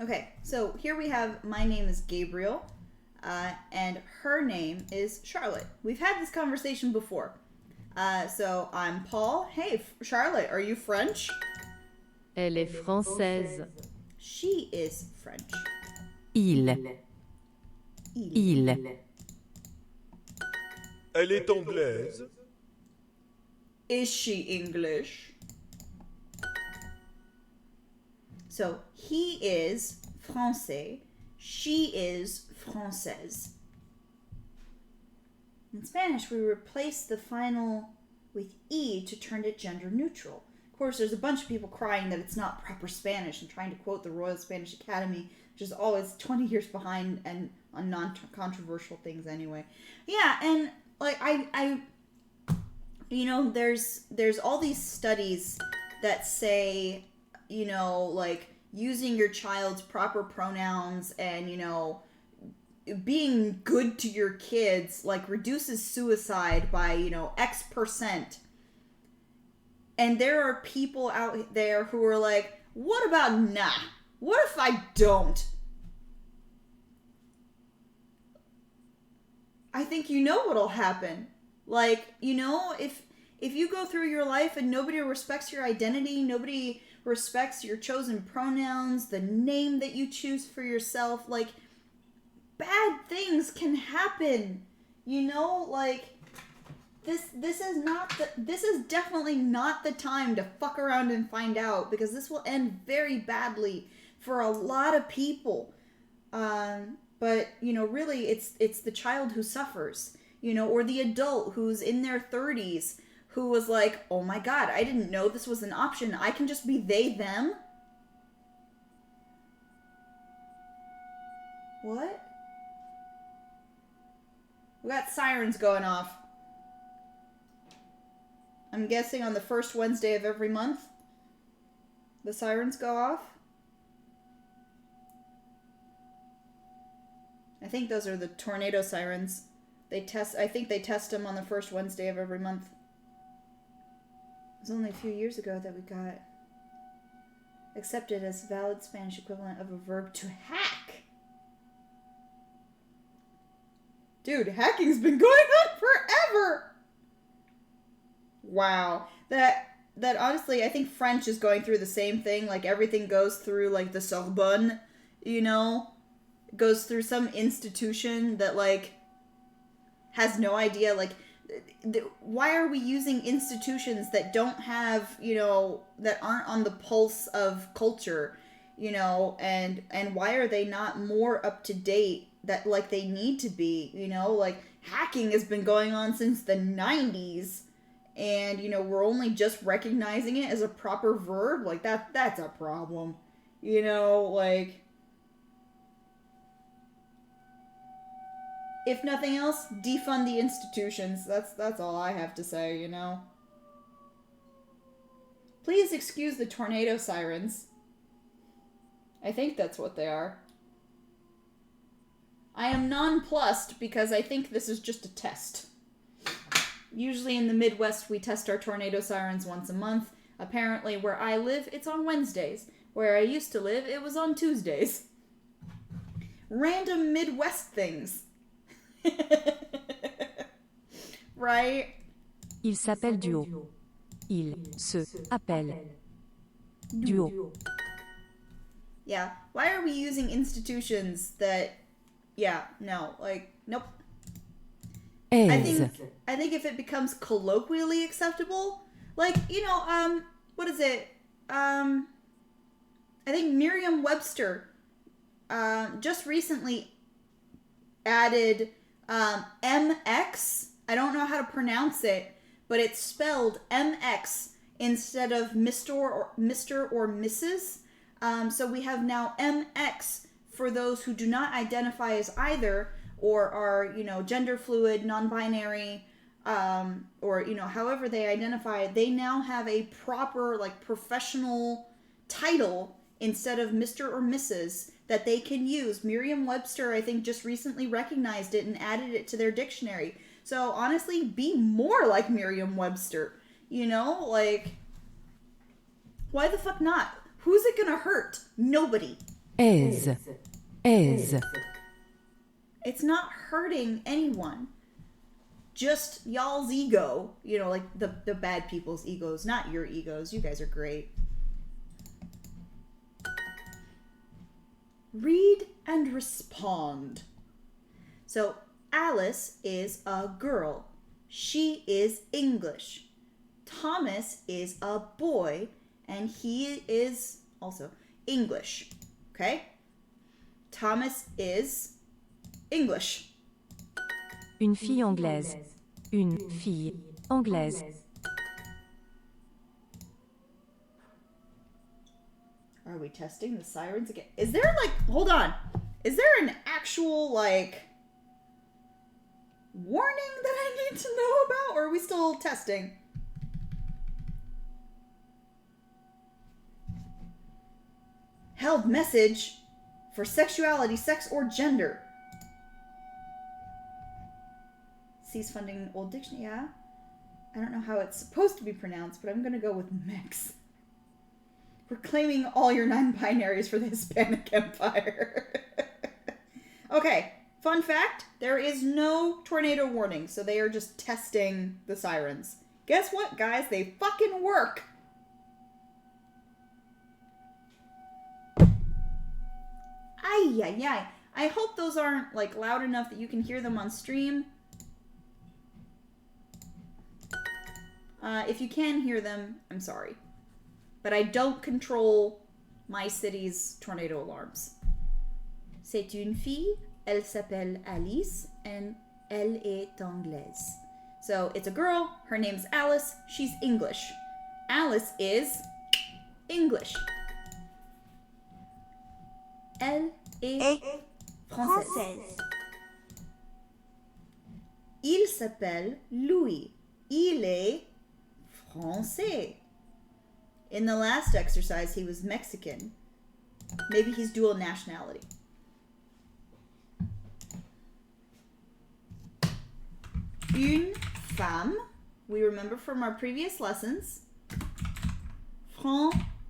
Okay, so here we have my name is Gabriel, and her name is Charlotte. We've had this conversation before. So I'm Paul. Hey, Charlotte, are you French? Elle est française. She is French. Il. Il. Elle est anglaise. Is she English? So he is français. She is française. In Spanish, we replace the final with E to turn it gender neutral. Of course, there's a bunch of people crying that it's not proper Spanish and trying to quote the Royal Spanish Academy, which is always 20 years behind and on non-controversial things anyway. Yeah, and like I you know, there's all these studies that say, you know, like using your child's proper pronouns and, you know, being good to your kids like reduces suicide by, you know, X%. And there are people out there who are like, what about nah? What if I don't? I think you know what'll happen. Like, you know, if you go through your life and nobody respects your identity, nobody respects your chosen pronouns, the name that you choose for yourself, like, bad things can happen. You know, like, this is definitely not the time to fuck around and find out, because this will end very badly for a lot of people. But, you know, really, it's the child who suffers, you know, or the adult who's in their 30s who was like, oh my god, I didn't know this was an option. I can just be they, them? What? We got sirens going off. I'm guessing on the first Wednesday of every month, the sirens go off. I think those are the tornado sirens. I think they test them on the first Wednesday of every month. It was only a few years ago that we got accepted as valid Spanish equivalent of a verb to hack. Dude, hacking's been going on forever! Wow. That honestly, I think French is going through the same thing. Like, everything goes through, like, the Sorbonne, you know? Goes through some institution that, like, has no idea, like, why are we using institutions that don't have, you know, that aren't on the pulse of culture, you know, and why are they not more up to date that, like, they need to be, you know? Like, hacking has been going on since the 90s, and, you know, we're only just recognizing it as a proper verb. Like, that's a problem, you know? Like, if nothing else, defund the institutions. That's all I have to say, you know? Please excuse the tornado sirens. I think that's what they are. I am nonplussed because I think this is just a test. Usually in the Midwest, we test our tornado sirens once a month. Apparently, where I live, it's on Wednesdays. Where I used to live, it was on Tuesdays. Random Midwest things. Right? Il s'appelle Duo. Il se appelle Duo. Yeah. Why are we using institutions that... Yeah, no. Like, nope. Aise. I think if it becomes colloquially acceptable, like, you know, what is it? I think Merriam-Webster just recently added MX. I don't know how to pronounce it, but it's spelled MX instead of Mr. or Mrs. So we have now MX for those who do not identify as either, or are, you know, gender fluid, non-binary, or, you know, however they identify. They now have a proper, like, professional title instead of Mr. or Mrs. that they can use. Merriam-Webster, I think, just recently recognized it and added it to their dictionary. So, honestly, be more like Merriam-Webster. You know? Like, why the fuck not? Who's it gonna hurt? Nobody. Aise. Aise. It's not hurting anyone. Just y'all's ego. You know, like, the bad people's egos, not your egos. You guys are great. read and respond. So Alice is a girl. She is English. Thomas is a boy, and he is also English. Okay? Thomas is English. Une fille anglaise. Une fille anglaise. Are we testing the sirens again? Is there hold on. Is there an actual warning that I need to know about? Or are we still testing? Held message for sexuality, sex, or gender. Cease funding old dictionary. Yeah. I don't know how it's supposed to be pronounced, but I'm going to go with mix. Reclaiming all your non-binaries for the Hispanic Empire. Okay, fun fact, there is no tornado warning, so they are just testing the sirens. Guess what, guys? They fucking work! Ay, ay, ay. I hope those aren't, loud enough that you can hear them on stream. If you can hear them, I'm sorry. But I don't control my city's tornado alarms. C'est une fille, elle s'appelle Alice, and elle est anglaise. So it's a girl, her name's Alice, she's English. Alice is English. Elle est française. Il s'appelle Louis. Il est français. In the last exercise, he was Mexican. Maybe he's dual nationality. Une femme. We remember from our previous lessons. Française.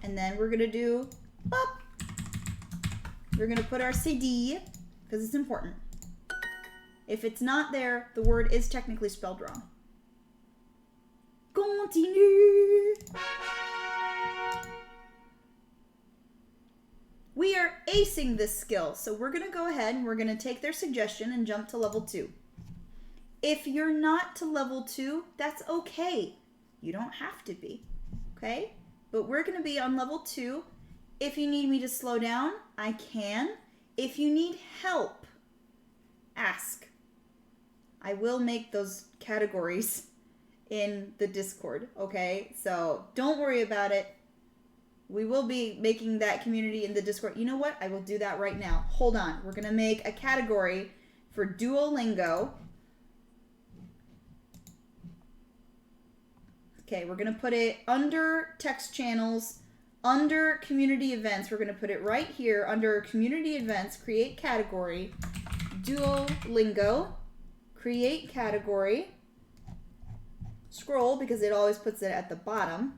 And then we're going to do up. We're going to put our CD because it's important. If it's not there, the word is technically spelled wrong. Continue. We are acing this skill, so we're going to go ahead and we're going to take their suggestion and jump to level 2. If you're not to level 2, that's okay. You don't have to be, okay? But we're going to be on level 2. If you need me to slow down, I can. If you need help, ask. I will make those categories in the Discord, okay? So don't worry about it. We will be making that community in the Discord. You know what? I will do that right now. Hold on. We're going to make a category for Duolingo. Okay, we're going to put it under text channels, under community events. We're going to put it right here under community events, create category, Duolingo, create category, scroll because it always puts it at the bottom.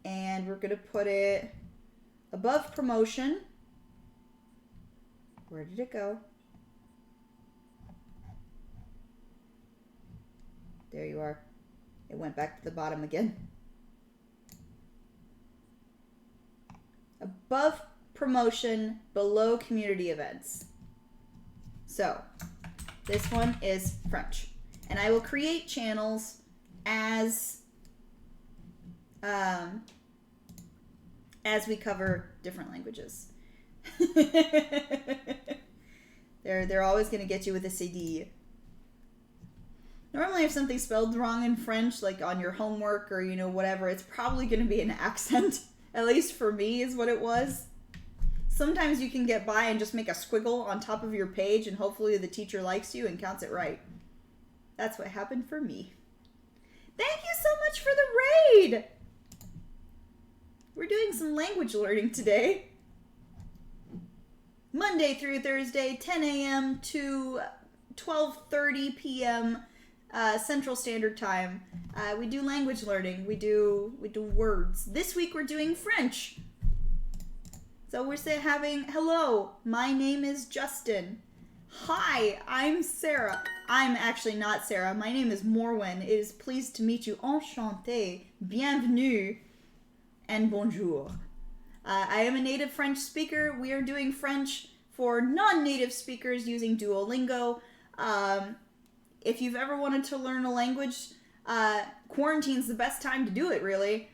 And we're going to put it above promotion. Where did it go? There you are. It went back to the bottom again. Above promotion, below community events. So, this one is French. And I will create channels as we cover different languages. They're always going to get you with a CD. Normally if something's spelled wrong in French, like on your homework or, whatever, it's probably going to be an accent. At least for me is what it was. Sometimes you can get by and just make a squiggle on top of your page and hopefully the teacher likes you and counts it right. That's what happened for me. Thank you so much for the raid! We're doing some language learning today. Monday through Thursday, 10 a.m. to 12:30 p.m. Central Standard Time. We do language learning. We do words. This week we're doing French. So we're having, hello, my name is Justin. Hi, I'm Sarah. I'm actually not Sarah. My name is Morwyn. It is pleased to meet you. Enchanté. Bienvenue. and bonjour. I am a native French speaker. We are doing French for non-native speakers using Duolingo. If you've ever wanted to learn a language, quarantine's the best time to do it, really.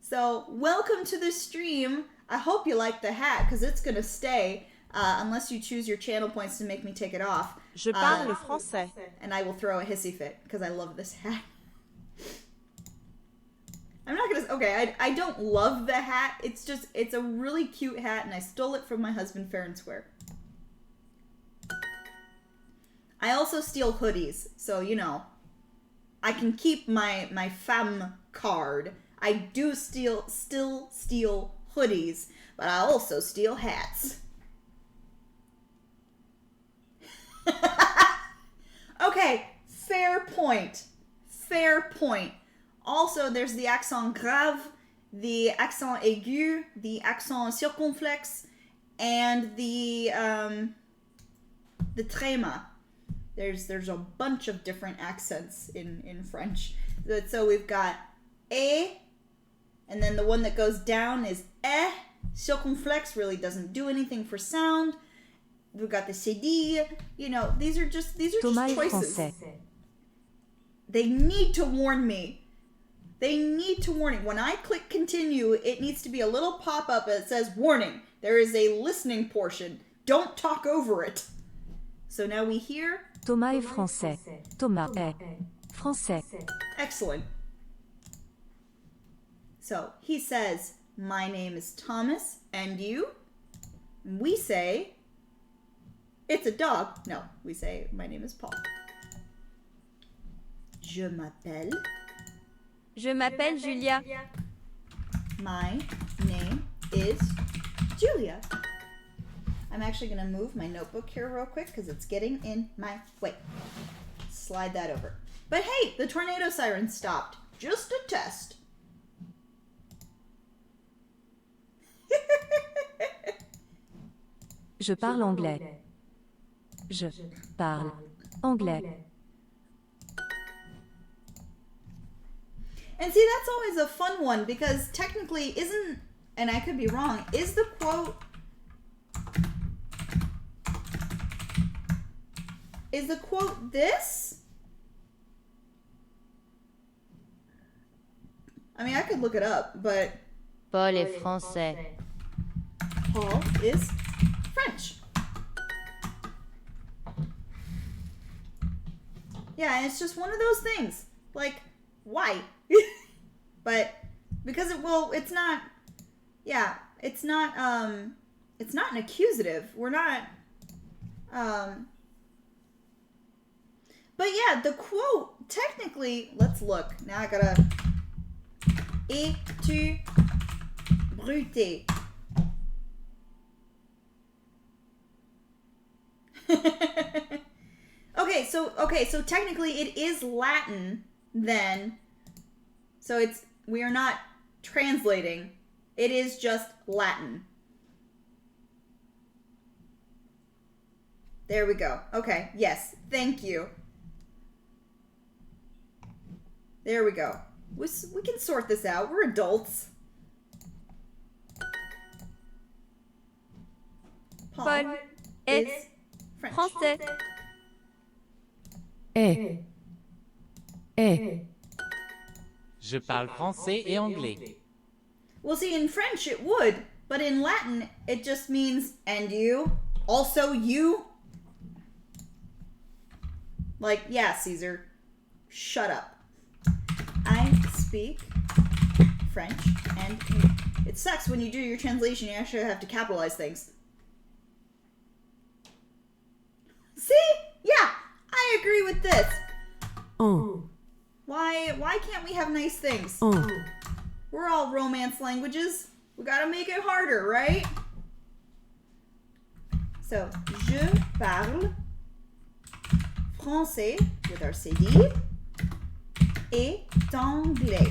So, welcome to the stream. I hope you like the hat, because it's going to stay, unless you choose your channel points to make me take it off. Je parle français. And I will throw a hissy fit, because I love this hat. I'm not gonna... Okay, I don't love the hat. It's just... It's a really cute hat, and I stole it from my husband fair and square. I also steal hoodies, so, you know, I can keep my femme card. I do still steal hoodies, but I also steal hats. Okay, fair point. Fair point. Also, there's the accent grave, the accent aigu, the accent circonflexe, and the tréma. There's a bunch of different accents in French. So we've got e, and then the one that goes down is eh. Circonflexe really doesn't do anything for sound. We've got the cd. You know, these are just Thomas choices. est français. They need to warn me. They need to warn me. When I click continue, it needs to be a little pop-up that says, warning, there is a listening portion. Don't talk over it. So now we hear... Thomas est français. Thomas est français. Excellent. So he says, my name is Thomas, and you? We say, it's a dog. No, we say, my name is Paul. Je m'appelle. Je m'appelle Julia. My name is Julia. I'm actually going to move my notebook here real quick because it's getting in my way. Slide that over. But hey, the tornado siren stopped. Just a test. Je parle anglais. Je parle anglais. And see, that's always a fun one because technically isn't, and I could be wrong, is the quote this? I mean, I could look it up, but Paul est français. Paul is French. Yeah, and it's just one of those things. Like, why? But because it's not an accusative. We're not but yeah, the quote technically, let's look. Now I gotta es-tu bruté? Okay, so technically it is Latin then. So we are not translating. It is just Latin. There we go. Okay, yes. Thank you. There we go. We can sort this out. We're adults. Paul is French. Français. Est. Je parle français et anglais. Well, see, in French it would, but in Latin it just means, and you? Also you? Like, yeah, Caesar, shut up. I speak French, and it sucks when you do your translation, you actually have to capitalize things. See? Yeah, I agree with this. Why can't we have nice things? We're all Romance languages. We gotta make it harder, right? So, je parle français with our CD et anglais.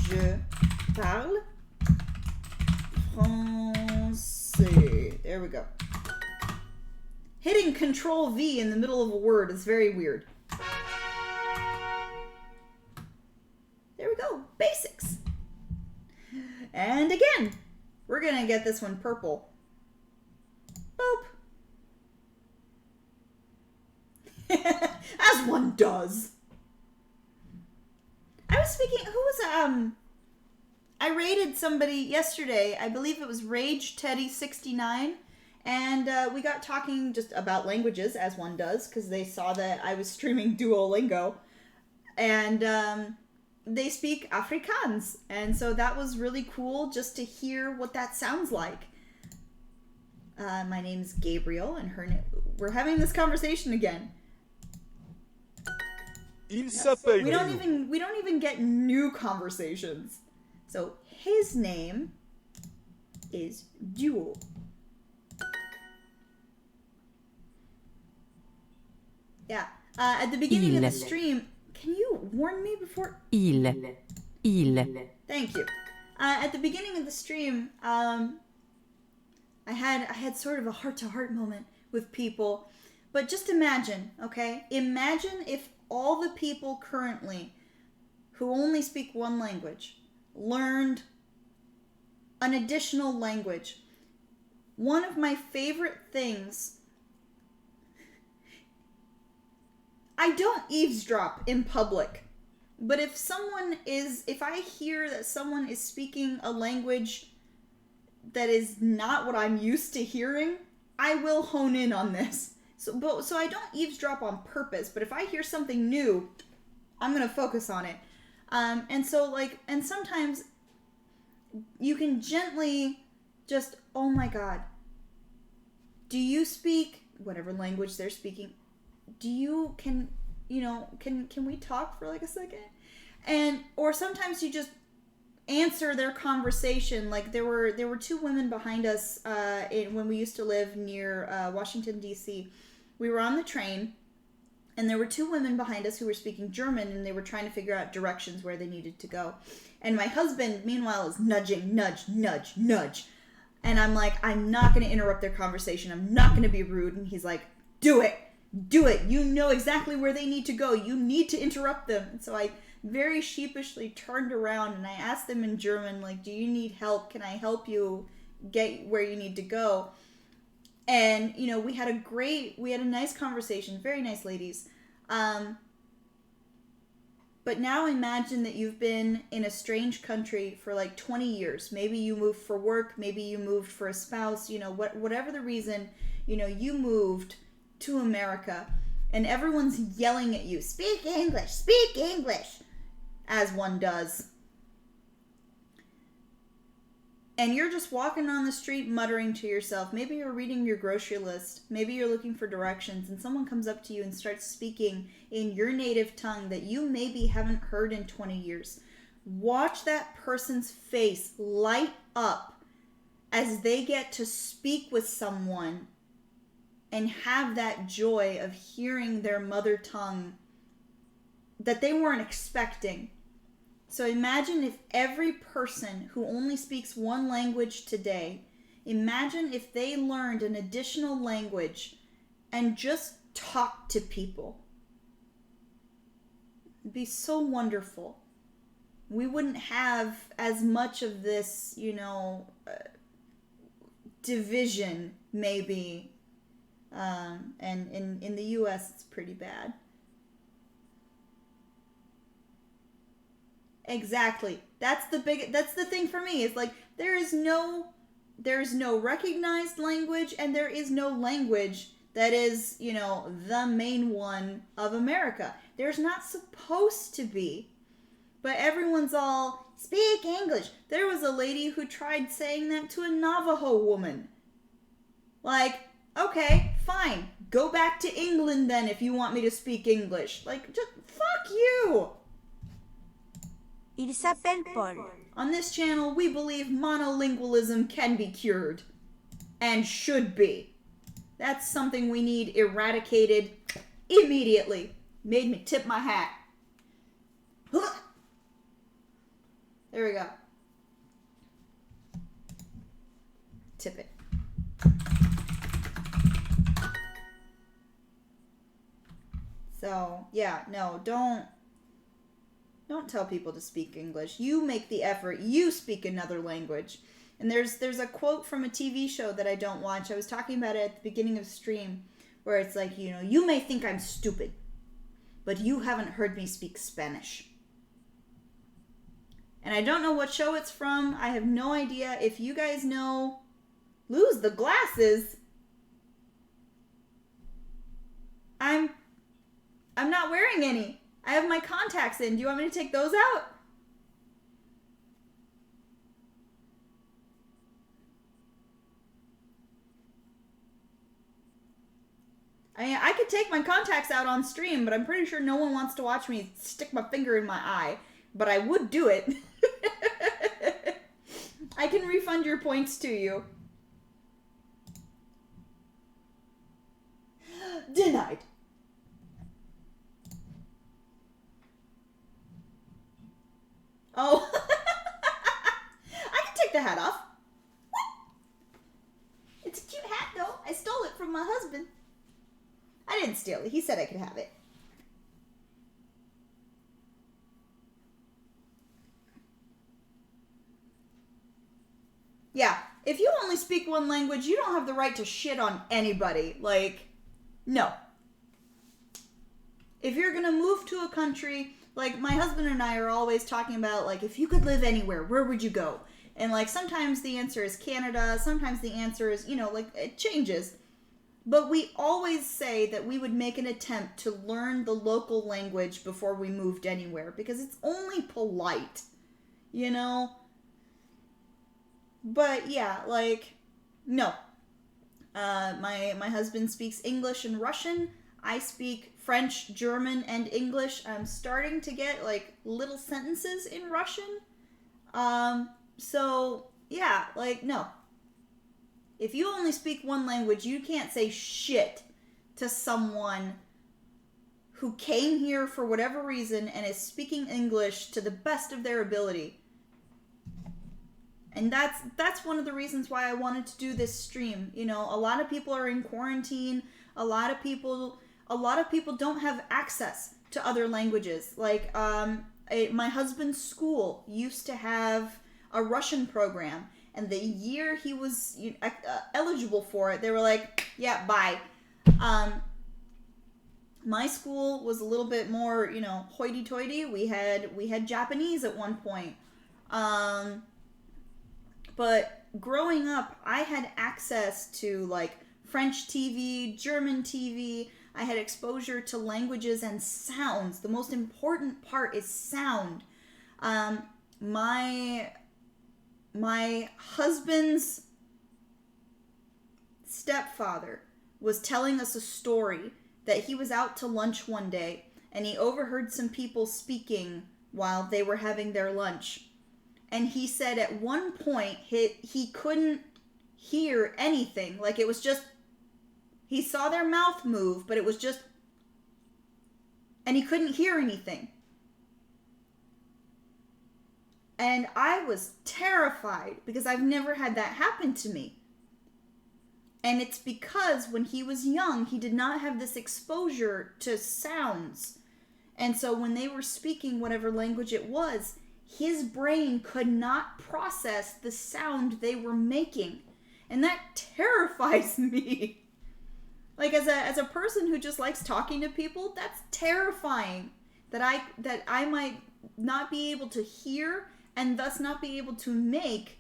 Je parle français. There we go. Hitting Control V in the middle of a word is very weird. gonna get this one purple. Boop. As one does. I was speaking, who was, I rated somebody yesterday, I believe it was Rage Teddy 69, and we got talking just about languages, as one does, because they saw that I was streaming Duolingo, and they speak Afrikaans, and so that was really cool just to hear what that sounds like. My name's Gabriel, and we're having this conversation again. Il s'appelle We don't Duo. even get new conversations. So his name is Duo. Yeah. At the beginning of the stream, can you warn me before? Il. Thank you. At the beginning of the stream, I had sort of a heart-to-heart moment with people. But just imagine, okay? Imagine if all the people currently who only speak one language learned an additional language. One of my favorite things, I don't eavesdrop in public, but if I hear that someone is speaking a language that is not what I'm used to hearing, I will hone in on this. So I don't eavesdrop on purpose, but if I hear something new, I'm going to focus on it. And sometimes you can gently just, oh my God, do you speak whatever language they're speaking? Can we talk for like a second? Or sometimes you just answer their conversation. Like there were two women behind us when we used to live near Washington, D.C. We were on the train, and there were two women behind us who were speaking German, and they were trying to figure out directions where they needed to go. And my husband, meanwhile, is nudging, nudge, nudge, nudge. And I'm like, I'm not going to interrupt their conversation. I'm not going to be rude. And he's like, do it. Do it. You know exactly where they need to go. You need to interrupt them. And so I very sheepishly turned around and I asked them in German, like, do you need help? Can I help you get where you need to go? And, we had a nice conversation. Very nice ladies. But now imagine that you've been in a strange country for like 20 years. Maybe you moved for work. Maybe you moved for a spouse. Whatever the reason, you moved to America. And everyone's yelling at you, speak English, as one does. And you're just walking on the street muttering to yourself. Maybe you're reading your grocery list. Maybe you're looking for directions and someone comes up to you and starts speaking in your native tongue that you maybe haven't heard in 20 years. Watch that person's face light up as they get to speak with someone and have that joy of hearing their mother tongue that they weren't expecting. So imagine if every person who only speaks one language today, imagine if they learned an additional language and just talked to people. It'd be so wonderful. We wouldn't have as much of this, division, maybe. And in the U.S., it's pretty bad. Exactly. That's the thing for me. It's like there is no recognized language, and there is no language that is, the main one of America. There's not supposed to be. But everyone's all, speak English. There was a lady who tried saying that to a Navajo woman. Like, okay, fine. Go back to England then if you want me to speak English. Like, just fuck you. Il s'appelle Paul. On this channel, we believe monolingualism can be cured. And should be. That's something we need eradicated immediately. Made me tip my hat. There we go. Tip it. So, yeah, no, don't tell people to speak English. You make the effort. You speak another language. And there's a quote from a TV show that I don't watch. I was talking about it at the beginning of the stream, where it's like, you may think I'm stupid, but you haven't heard me speak Spanish. And I don't know what show it's from. I have no idea. If you guys know, lose the glasses. I'm not wearing any. I have my contacts in. Do you want me to take those out? I mean, I could take my contacts out on stream, but I'm pretty sure no one wants to watch me stick my finger in my eye. But I would do it. I can refund your points to you. Denied. Oh. I can take the hat off. It's a cute hat, though. I stole it from my husband. I didn't steal it. He said I could have it. Yeah, if you only speak one language, you don't have the right to shit on anybody. Like, no. If you're gonna move to a country, like, my husband and I are always talking about, like, if you could live anywhere, where would you go? And, like, sometimes the answer is Canada, sometimes the answer is, like, it changes. But we always say that we would make an attempt to learn the local language before we moved anywhere, because it's only polite, But yeah, like, no. My husband speaks English and Russian. I speak French, German, and English. I'm starting to get, like, little sentences in Russian. So, yeah, like, no. If you only speak one language, you can't say shit to someone who came here for whatever reason and is speaking English to the best of their ability. And that's one of the reasons why I wanted to do this stream. A lot of people are in quarantine. A lot of people don't have access to other languages. Like, my husband's school used to have a Russian program. And the year he was eligible for it, they were like, yeah, bye. My school was a little bit more, hoity-toity. We had Japanese at one point. But growing up, I had access to, like, French TV, German TV. I had exposure to languages and sounds. The most important part is sound. My husband's stepfather was telling us a story that he was out to lunch one day and he overheard some people speaking while they were having their lunch. And he said at one point he couldn't hear anything. Like, it was just, he saw their mouth move, but it was just, and he couldn't hear anything. And I was terrified because I've never had that happen to me. And it's because when he was young, he did not have this exposure to sounds. And so when they were speaking whatever language it was, his brain could not process the sound they were making. And that terrifies me. Like, as a person who just likes talking to people, that's terrifying. That I might not be able to hear and thus not be able to make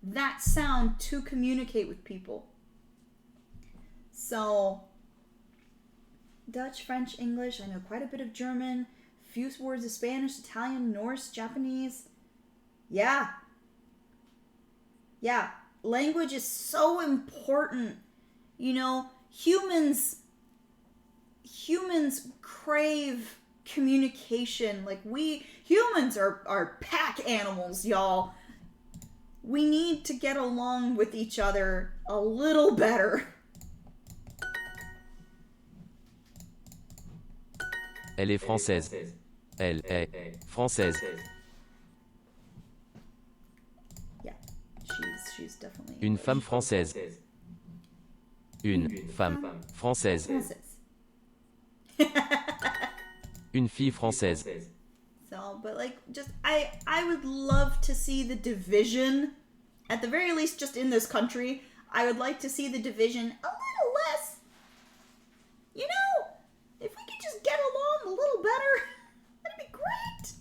that sound to communicate with people. So, Dutch, French, English, I know quite a bit of German, few words of Spanish, Italian, Norse, Japanese. Yeah. Language is so important. Humans crave communication. Like, humans are pack animals, y'all. We need to get along with each other a little better. Elle est française. Elle est française. Yeah, she's definitely Une femme française. Une femme française. Une fille française. So, but like, just I would love to see the division at the very least, just in this country, I would like to see the division a little less. You know, if we could just get along a little better, that'd be great.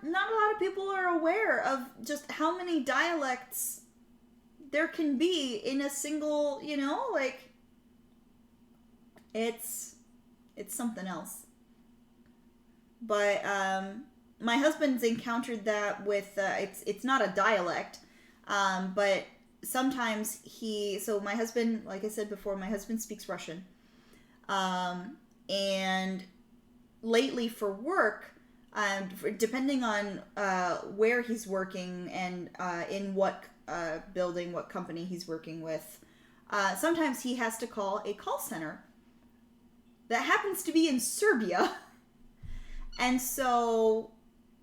Not a lot of people are aware of just how many dialects there can be in a single, you know, like, it's something else. But my husband's encountered that with it's not a dialect, but sometimes so my husband, like I said before, my husband speaks Russian, and lately for work, depending on where he's working and in what building, what company he's working with, sometimes he has to call a call center that happens to be in Serbia. And so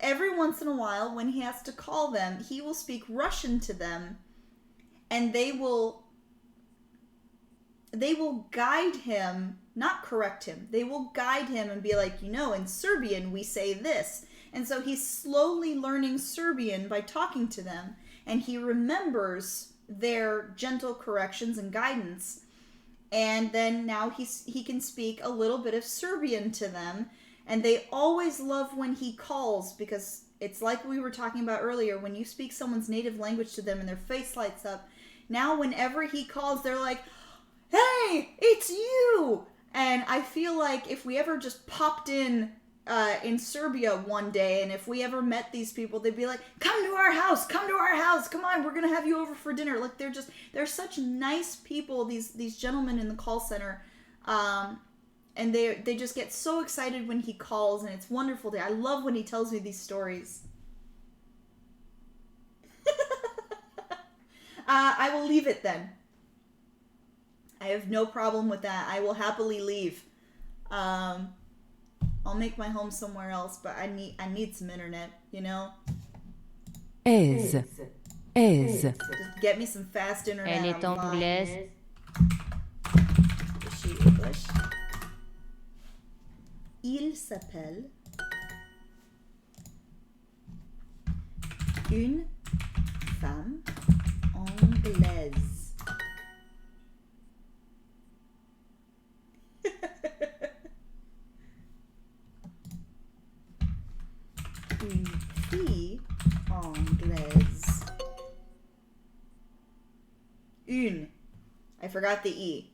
every once in a while, when he has to call them, he will speak Russian to them, and they will guide him, not correct him. They will guide him and be like, you know, in Serbian we say this. And so he's slowly learning Serbian by talking to them, and he remembers their gentle corrections and guidance. And then now he can speak a little bit of Serbian to them, and they always love when he calls, because it's like we were talking about earlier, when you speak someone's native language to them and their face lights up. Now whenever he calls, they're like, hey, it's you! And I feel like if we ever just popped in Serbia one day, and if we ever met these people, they'd be like, come to our house, come on, we're gonna have you over for dinner. Like, they're such nice people, these gentlemen in the call center, and they just get so excited when he calls, and it's wonderful. I love when he tells me these stories. I will leave it then. I have no problem with that. I will happily leave. I'll make my home somewhere else, but I need some internet, you know? Aise. Just get me some fast internet. Elle est anglaise. Is she English? Il s'appelle une femme anglaise. Une fille anglaise. Une. I forgot the E.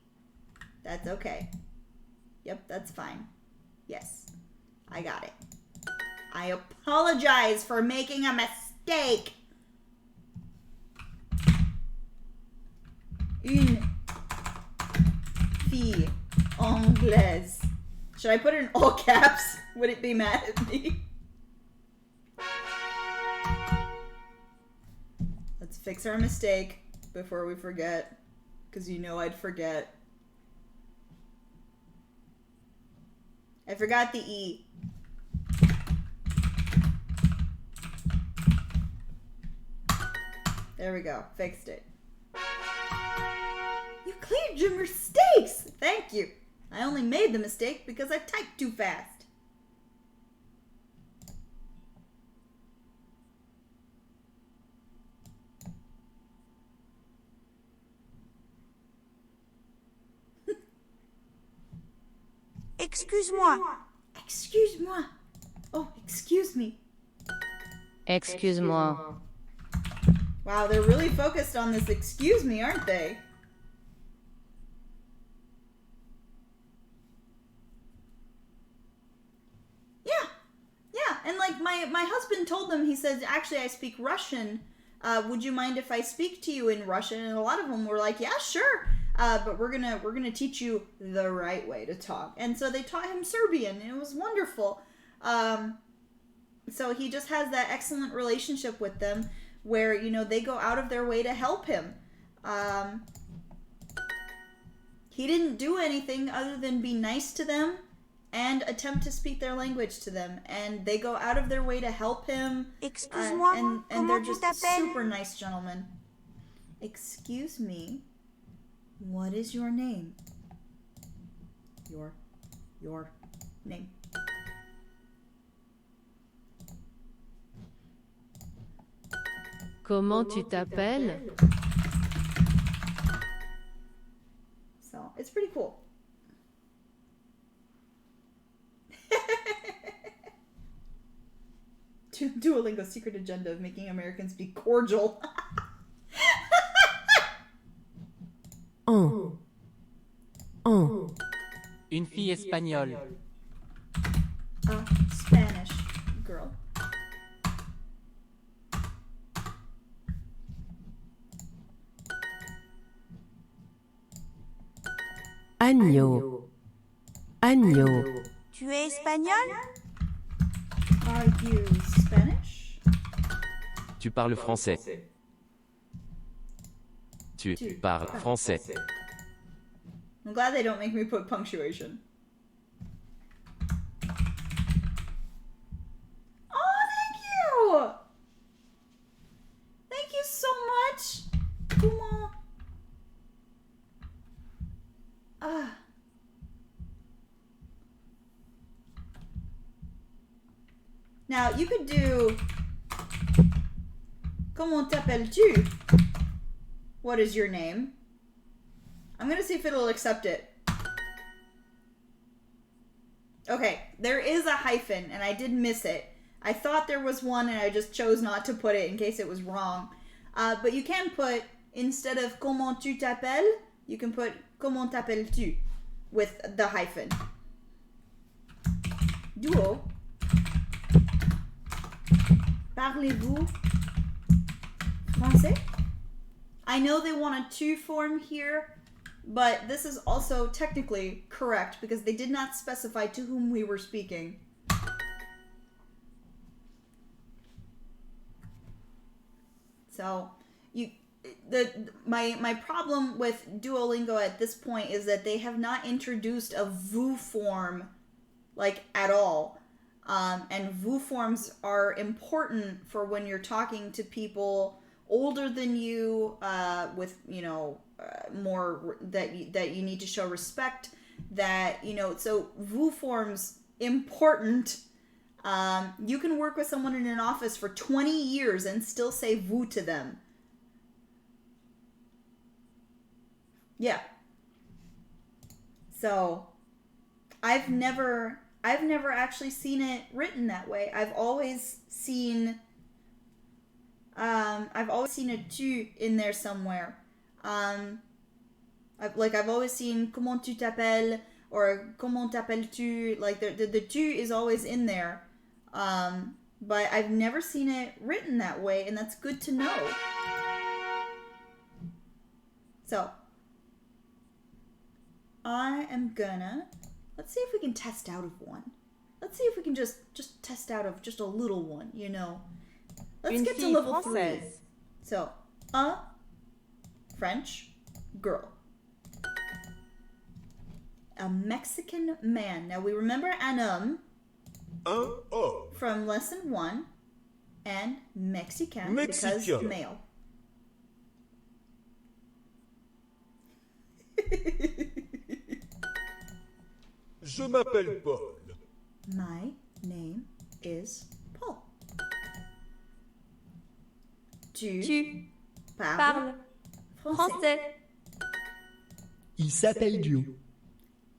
That's okay. Yep, that's fine. Yes, I got it. I apologize for making a mistake. Une fille anglaise. Should I put it in all caps? Would it be mad at me? Let's fix our mistake before we forget, because you know I'd forget. I forgot the E. There we go. Fixed it. You cleared your mistakes! Thank you. I only made the mistake because I typed too fast. Excuse-moi. Excuse-moi. Oh, excuse me. Excuse-moi. Wow, they're really focused on this excuse me, aren't they? Yeah, and like my husband told them, he said, actually I speak Russian. Would you mind if I speak to you in Russian? And a lot of them were like, yeah, sure. But we're gonna teach you the right way to talk. And so they taught him Serbian, and it was wonderful. So he just has that excellent relationship with them, where, you know, they go out of their way to help him. He didn't do anything other than be nice to them and attempt to speak their language to them, and they go out of their way to help him. Excuse-moi, and they're comment tu just t'appelles? super nice gentlemen. Excuse me, what is your name? your name. Comment tu t'appelles? So it's pretty cool. Duolingo's secret agenda of making Americans be cordial. Un. Une fille espagnole. A Spanish girl. Agneau. Tu es espagnol? Are you Spanish? Tu parles français. Tu parles français. I'm glad they don't make me put punctuation. Oh, thank you! Thank you so much! Comment? Ah. Now, you could do... Comment t'appelles-tu? What is your name? I'm gonna see if it'll accept it. Okay, there is a hyphen, and I did miss it. I thought there was one, and I just chose not to put it in case it was wrong. But you can put, instead of comment tu t'appelles, you can put comment t'appelles-tu with the hyphen. Duo. Parlez-vous français? I know they want a to form here, but this is also technically correct because they did not specify to whom we were speaking. So, my problem with Duolingo at this point is that they have not introduced a vous form like at all. And vous forms are important for when you're talking to people older than you, with, you know, more that you need to show respect, that, you know, so vous forms important. You can work with someone in an office for 20 years and still say vous to them. Yeah. So I've never actually seen it written that way. I've always seen a tu in there somewhere. I've always seen comment tu t'appelles or comment t'appelles-tu. Like the tu is always in there. But I've never seen it written that way, and that's good to know. So I am gonna, let's see if we can test out of one. Let's see if we can just test out of just a little one, you know. Let's Une get to fille level 3. française. So, a French girl. A Mexican man. Now we remember un Un homme. from lesson 1, and Mexican because Mexicain. male. Je m'appelle Paul. My name is Paul. Tu parles français. Français. Il s'appelle Duo.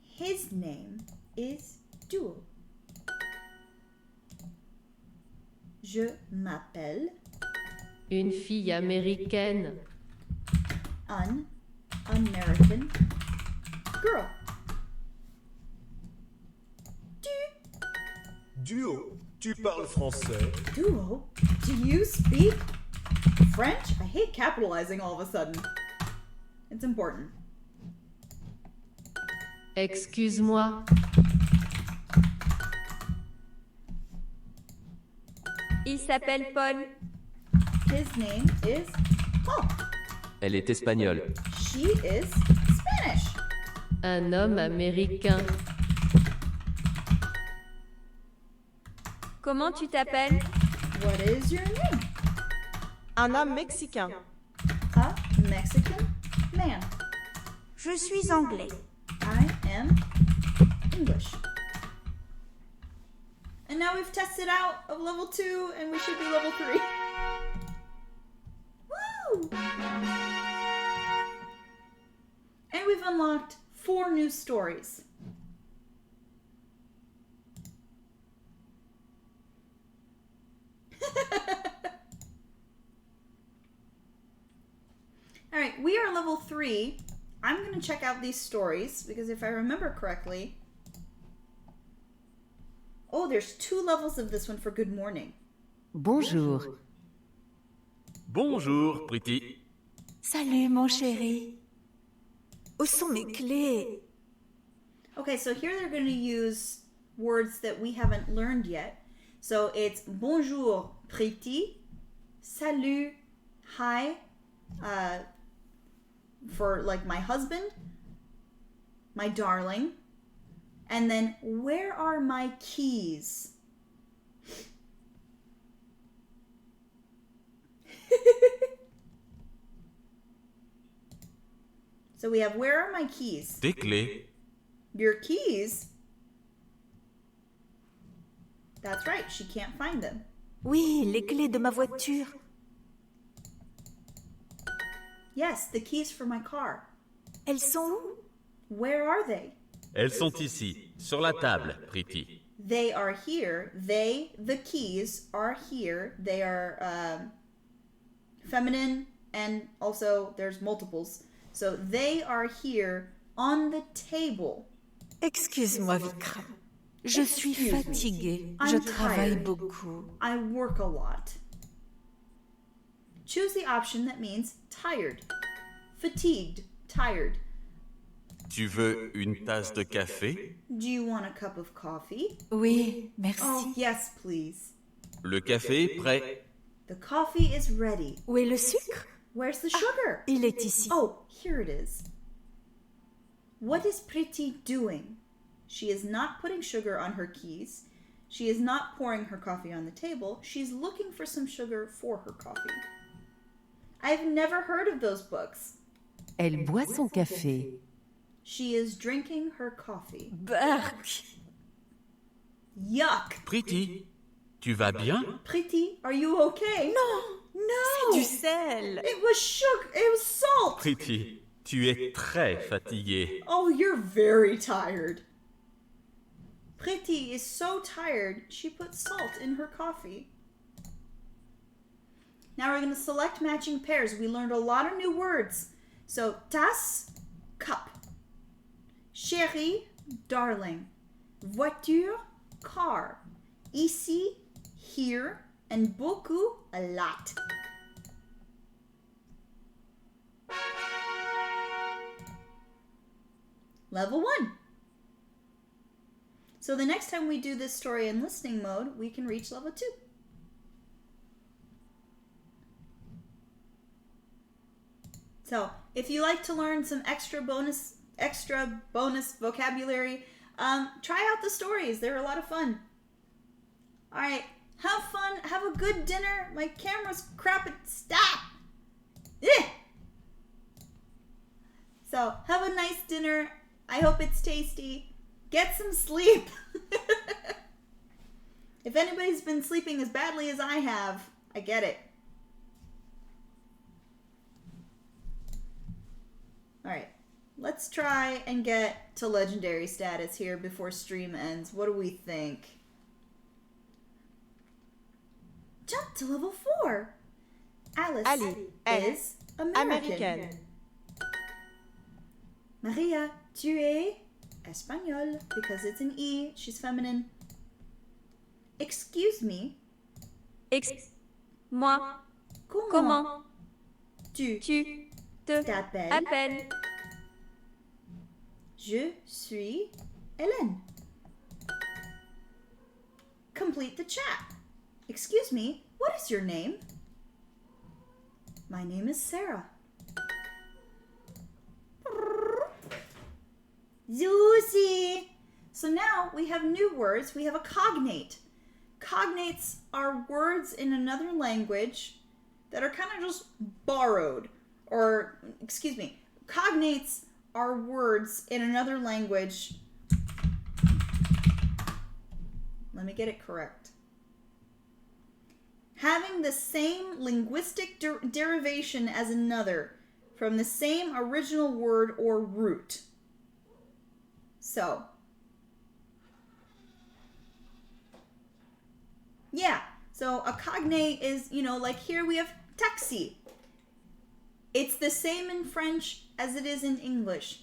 His name is Duo. Je m'appelle Une fille américaine. an American girl. Duo, tu parles français. Duo, do you speak French? I hate capitalizing all of a sudden. It's important. Excuse-moi. Il s'appelle Paul. His name is Paul. Elle est espagnole. She is Spanish. Un homme américain. Comment tu t'appelles? What is your name? Un homme mexicain. A Mexican man. Je suis anglais. I am English. And now we've tested out of level 2 and we should be level 3. Woo! And we've unlocked 4 new stories. Alright, we are level 3. I'm going to check out these stories because if I remember correctly... Oh, there's 2 levels of this one for good morning. Bonjour. Bonjour, Pretty. Salut, mon chéri. Où sont mes clés? Okay, so here they're going to use words that we haven't learned yet. So it's bonjour, Pretty. Salut, hi, for like my husband, my darling. And then, where are my keys? So we have, where are my keys? Tes clés. Your keys? That's right, she can't find them. Oui, les clés de ma voiture. Yes, the keys for my car. Elles sont où? Where are they? Elles sont ici, sur la table, Pretty. They are here. They, the keys, are here. They are feminine, and also there's multiples. So they are here on the table. Excuse-moi, Vikram. Je suis fatiguée. Je travaille beaucoup. I work a lot. Choose the option that means tired. Fatigued, tired. Tu veux une tasse de café? Do you want a cup of coffee? Oui, merci. Oh, yes, please. Le café est prêt. The coffee is ready. Où est le sucre? Where's the sugar? Il est ici. Oh, here it is. What is Pretty doing? She is not putting sugar on her keys. She is not pouring her coffee on the table. She's looking for some sugar for her coffee. I've never heard of those books. Elle boit son café. She is drinking her coffee. Bark. Yuck! Pretty, tu vas bien? Pretty, are you okay? No! Du sel. It was sugar. It was salt. Pretty, tu es très fatiguée. Oh, you're very tired. Pretty is so tired, she put salt in her coffee. Now we're going to select matching pairs. We learned a lot of new words. So, tasse, cup. Chérie, darling. Voiture, car. Ici, here. And beaucoup, a lot. Level 1. So the next time we do this story in listening mode, we can reach level 2. So if you like to learn some extra bonus vocabulary, try out the stories. They're a lot of fun. All right, have fun. Have a good dinner. My camera's crap. Stop. Eh! So have a nice dinner. I hope it's tasty. Get some sleep. If anybody's been sleeping as badly as I have, I get it. Alright, let's try and get to legendary status here before stream ends. What do we think? Jump to level 4. Alice is American. Maria, tu es Espagnol, because it's an E, she's feminine. Excuse me. Moi. Comment tu t'appelles? Appelle. Je suis Hélène. Complete the chat. Excuse me, what is your name? My name is Sarah. Zuzi. So now we have new words. We have a cognate. Cognates are words in another language that are kind of just borrowed. Or, excuse me, cognates are words in another language Let me get it correct. Having the same linguistic derivation as another from the same original word or root. So, yeah. So a cognate is, like here we have taxi. It's the same in French as it is in English.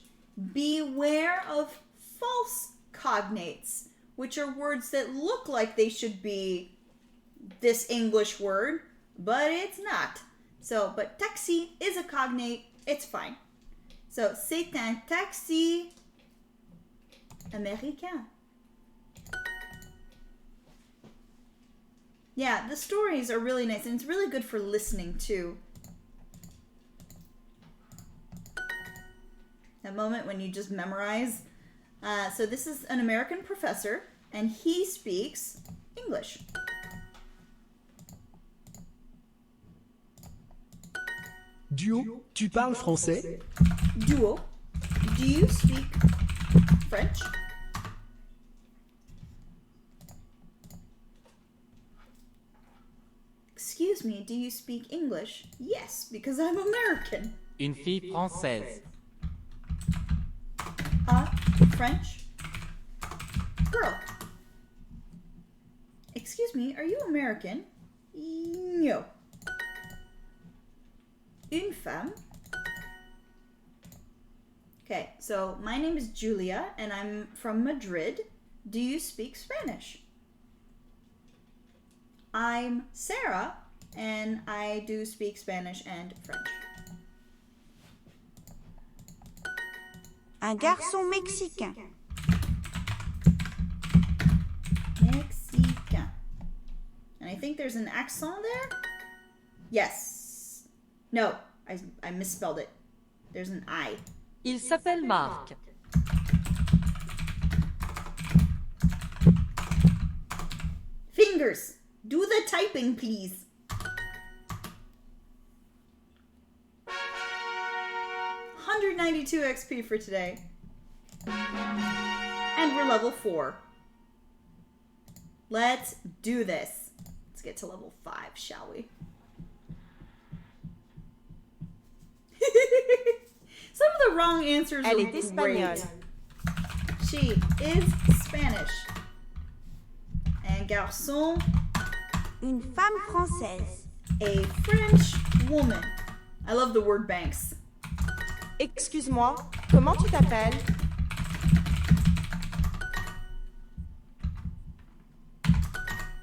Beware of false cognates, which are words that look like they should be this English word, but it's not. So, but taxi is a cognate. It's fine. So, c'est un taxi américain. Yeah, the stories are really nice, and it's really good for listening too. That moment when you just memorize. So this is an American professor, and he speaks English. Duo, tu parles français? Duo, do you speak French? Excuse me, do you speak English? Yes, because I'm American. Une fille française. French girl. Excuse me, are you American? No. Une femme. Okay, so my name is Julia and I'm from Madrid. Do you speak Spanish? I'm Sarah and I do speak Spanish and French. Un garçon mexicain. Mexicain. And I think there's an accent there? Yes. No, I misspelled it. There's an I. Il s'appelle Marc. Fingers. Do the typing, please. $192 XP for today. And we're level 4. Let's do this. Let's get to level 5, shall we? Some of the wrong answers Elle are est espagnole. great. She is Spanish. And garçon, Une femme française. a French woman. I love the word banks. Excuse-moi, comment tu t'appelles?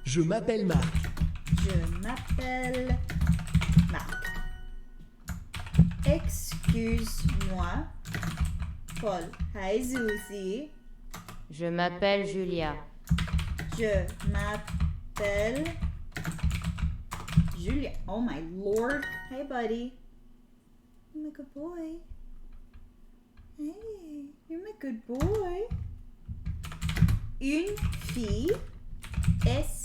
Je m'appelle Marc. Je m'appelle Marc. Excuse-moi, Paul. Hi, Susie. Je m'appelle Julia. Je m'appelle Julia. Oh my lord. Hey, buddy. You're my good boy. Hey, you're my good boy. Une fille espagnole.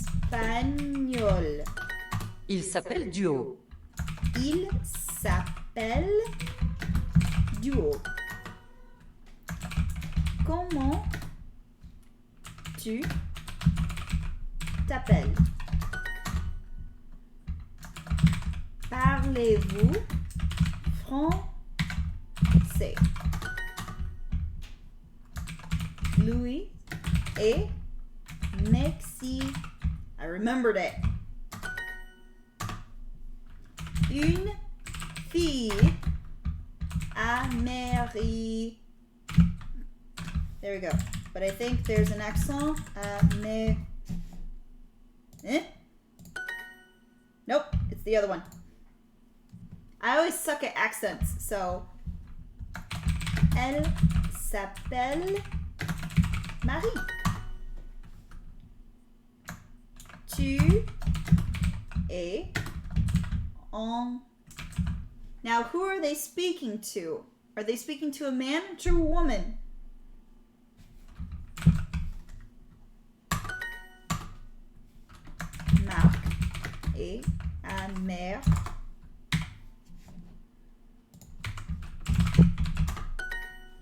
Il s'appelle Duo. Il s'appelle Duo. Comment tu t'appelles? Parlez-vous français? Louis est Mexicain. I remembered it. Une fille américaine. There we go. But I think there's an accent. Nope, it's the other one. I always suck at accents, so. Elle s'appelle Marie. Tu es en. Now, who are they speaking to? Are they speaking to a man or to a woman? Marc et Amère.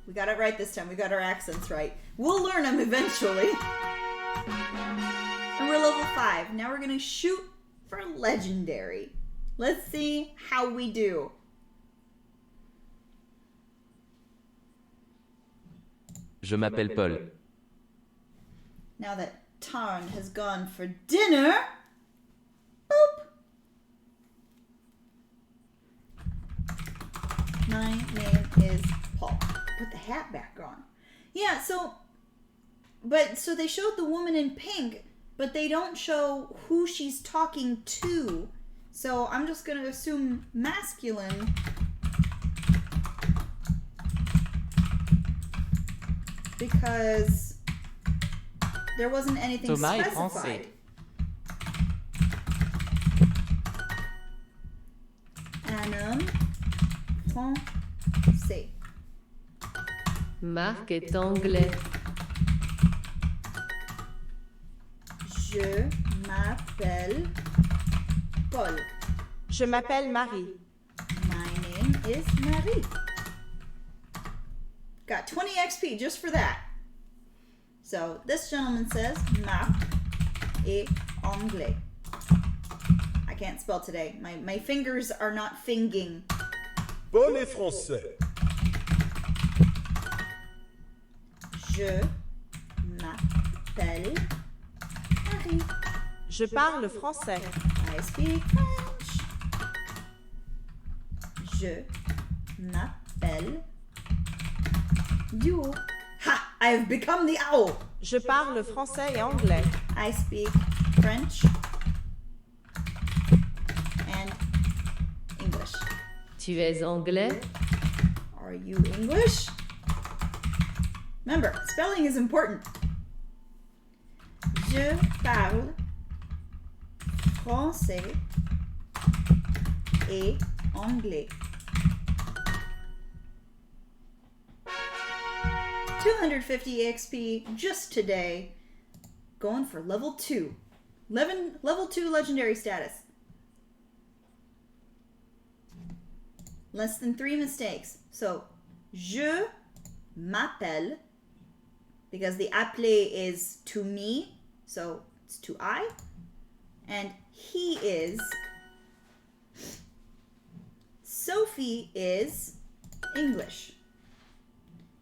We got it right this time. We got our accents right. We'll learn them eventually. we're level 5. Now we're going to shoot for legendary. Let's see how we do. Je m'appelle Paul. Now that Tarn has gone for dinner, boop. My name is Paul. Put the hat back on. Yeah, so they showed the woman in pink, but they don't show who she's talking to. So I'm just going to assume masculine. Because there wasn't anything Thomas est specified. Un homme français. Marc est anglais. Je m'appelle Paul. Je m'appelle Marie. My name is Marie. Got 20 XP just for that. So this gentleman says Marc est anglais. I can't spell today. My fingers are not finging. Paul est français. Je m'appelle Marie. Je parle français. I speak French. Je m'appelle Duo. Ha! I have become the owl. Je parle français et anglais. I speak French and English. Tu es anglais? Are you English? Remember, spelling is important. Je parle français et anglais. 250 XP just today. Going for level 2. Level 2 legendary status. Less than 3 mistakes. So, je m'appelle, because the appeler is to me, so it's to I. And he is. Sophie is English.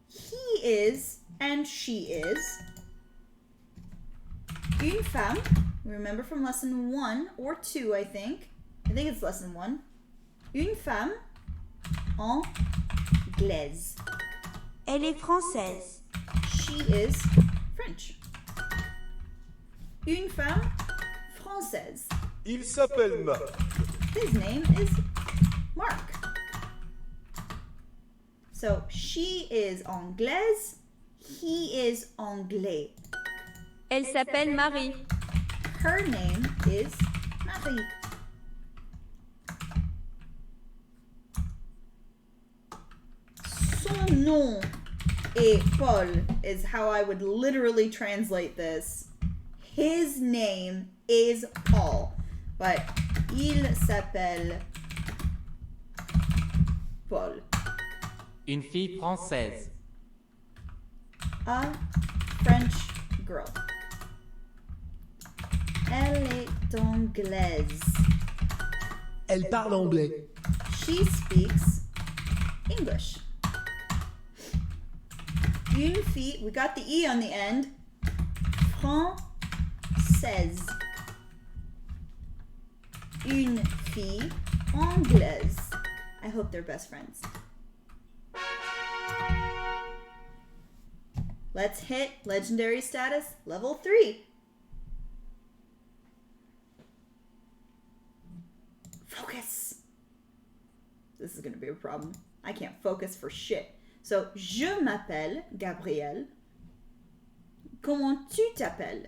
He is and she is une femme. Remember from lesson 1 or 2, I think. I think it's lesson 1. Une femme anglaise. Elle est française. She is French. Une femme française. Il s'appelle Marc. His name is Mark. So she is anglaise, he is anglais. Elle s'appelle Marie. Her name is Marie. Son nom est Paul is how I would literally translate this. His name is Paul, but il s'appelle Paul. Une fille française. A French girl. Elle est anglaise. Elle parle anglais. She speaks English. Une fille, we got the E on the end. Française. Une fille anglaise. I hope they're best friends. Let's hit legendary status level 3. Focus. This is going to be a problem. I can't focus for shit. So, je m'appelle Gabrielle. Comment tu t'appelles?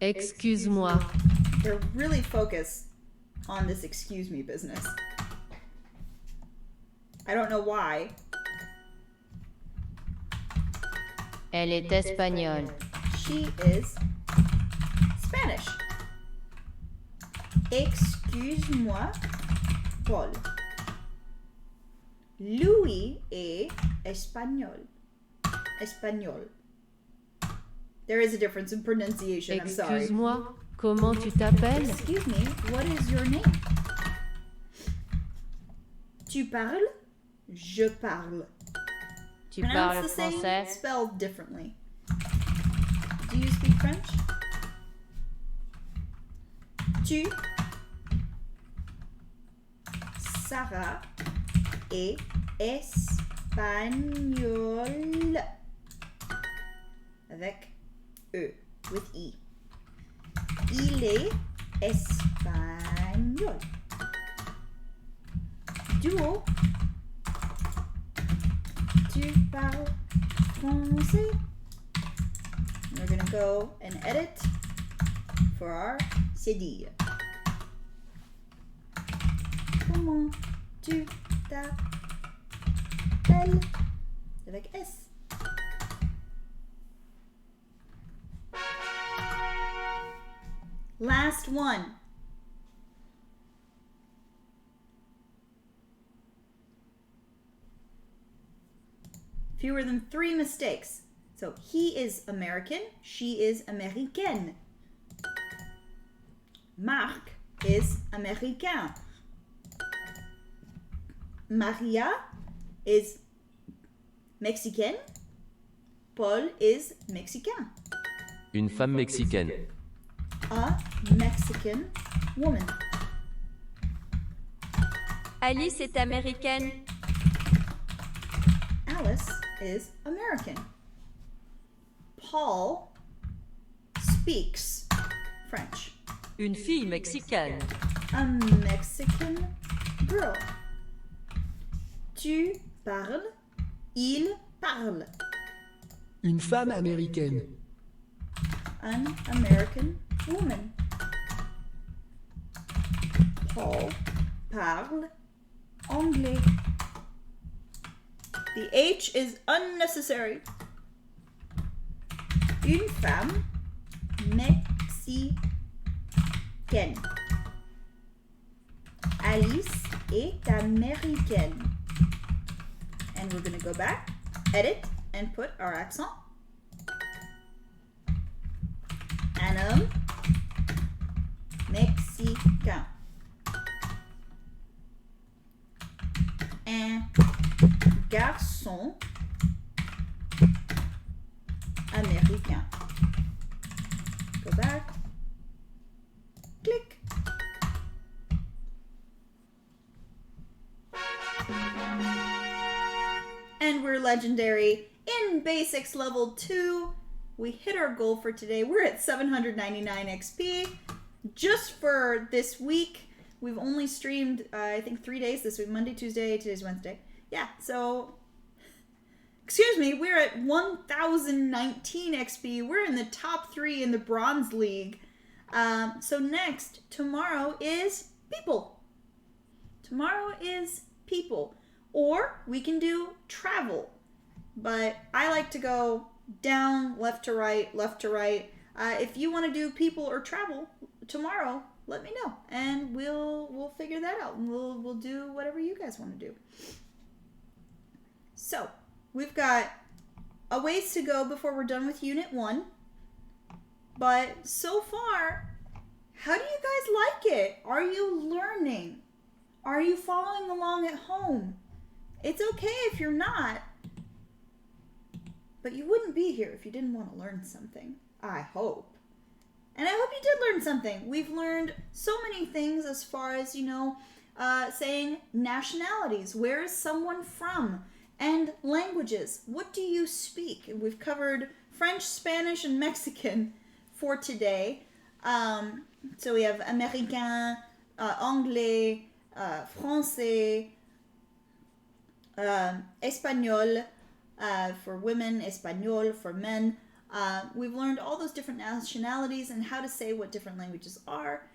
Excuse-moi. They're really focused on this excuse me business. I don't know why. Elle est espagnole. She is Spanish. Excuse-moi, Paul. Louis est espagnol. Espagnol. There is a difference in pronunciation, I'm sorry. Excuse-moi, comment tu t'appelles? Excuse me, what is your name? Tu parles? Je parle. Tu Pronounce parles the same, français? spelled differently. Do you speak French? Tu, Sarah, est espagnole. Avec E, with E. Il est espagnol. Duo. Tu parles français? We're gonna go and edit for our cédille. Comment tu t'appelles? Avec S. Last one. Fewer than 3 mistakes. So he is American, she is américaine. Marc is américain. Maria is Mexicaine. Paul is Mexicain. Une femme mexicaine. A Mexican woman. Alice est américaine. Alice is American. Paul speaks French. Une fille mexicaine. A Mexican girl. Tu parles, il parle. Une femme américaine. An American woman. Paul parle anglais. The H is unnecessary. Une femme mexicaine. Alice est américaine. And we're going to go back, edit, and put our accent. Un homme mexicain. Un garçon américain. Go back. Click. And we're legendary in Basics Level 2. We hit our goal for today. We're at 799 XP. Just for this week, we've only streamed, I think, 3 days this week. Monday, Tuesday, today's Wednesday. Yeah, so, excuse me, we're at 1019 XP. We're in the top 3 in the Bronze League. So next, tomorrow is People. Tomorrow is People. Or we can do Travel. But I like to go down, left to right, left to right. If you want to do People or Travel tomorrow, let me know, and we'll figure that out, and we'll do whatever you guys want to do. So we've got a ways to go before we're done with Unit 1, but so far, how do you guys like it? Are you learning? Are you following along at home? It's okay if you're not. But you wouldn't be here if you didn't want to learn something. I hope. And I hope you did learn something. We've learned so many things as far as, saying nationalities. Where is someone from? And languages. What do you speak? We've covered French, Spanish, and Mexican for today. So we have Américain, Anglais, Français, Espagnol, for women, Espanol for men. We've learned all those different nationalities and how to say what different languages are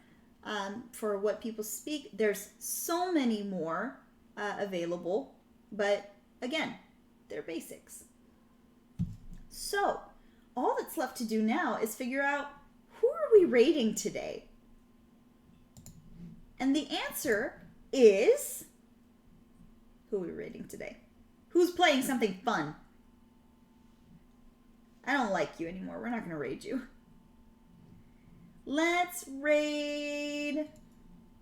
for what people speak. There's so many more available, but again, they're basics. So, all that's left to do now is figure out who are we rating today? And the answer is, who are we rating today? Who's playing something fun? I don't like you anymore. We're not going to raid you. Let's raid.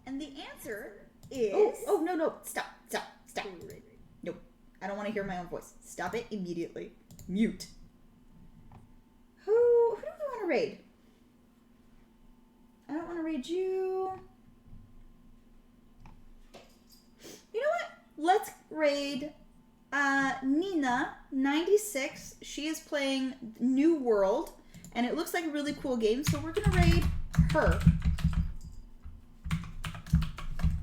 And the answer is... Oh, no. Stop. No. I don't want to hear my own voice. Stop it immediately. Mute. Who do we want to raid? I don't want to raid you. You know what? Let's raid Nina96. She is playing New World, and it looks like a really cool game, so we're going to raid her.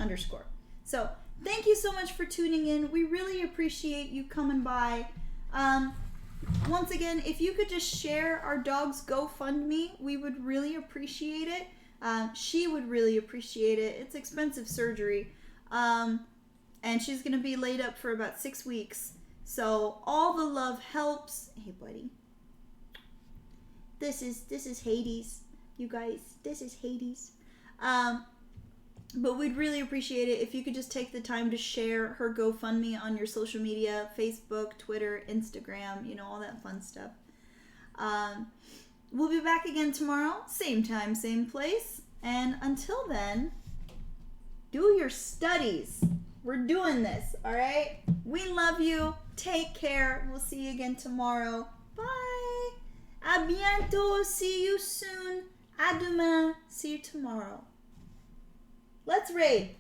_ So, thank you so much for tuning in. We really appreciate you coming by. Once again, if you could just share our dog's GoFundMe, we would really appreciate it. She would really appreciate it. It's expensive surgery. And she's going to be laid up for about 6 weeks. So all the love helps. Hey, buddy. This is Hades, you guys. This is Hades. But we'd really appreciate it if you could just take the time to share her GoFundMe on your social media, Facebook, Twitter, Instagram, all that fun stuff. We'll be back again tomorrow, same time, same place. And until then, do your studies. We're doing this, all right? We love you. Take care. We'll see you again tomorrow. Bye. À bientôt. See you soon. À demain. See you tomorrow. Let's raid.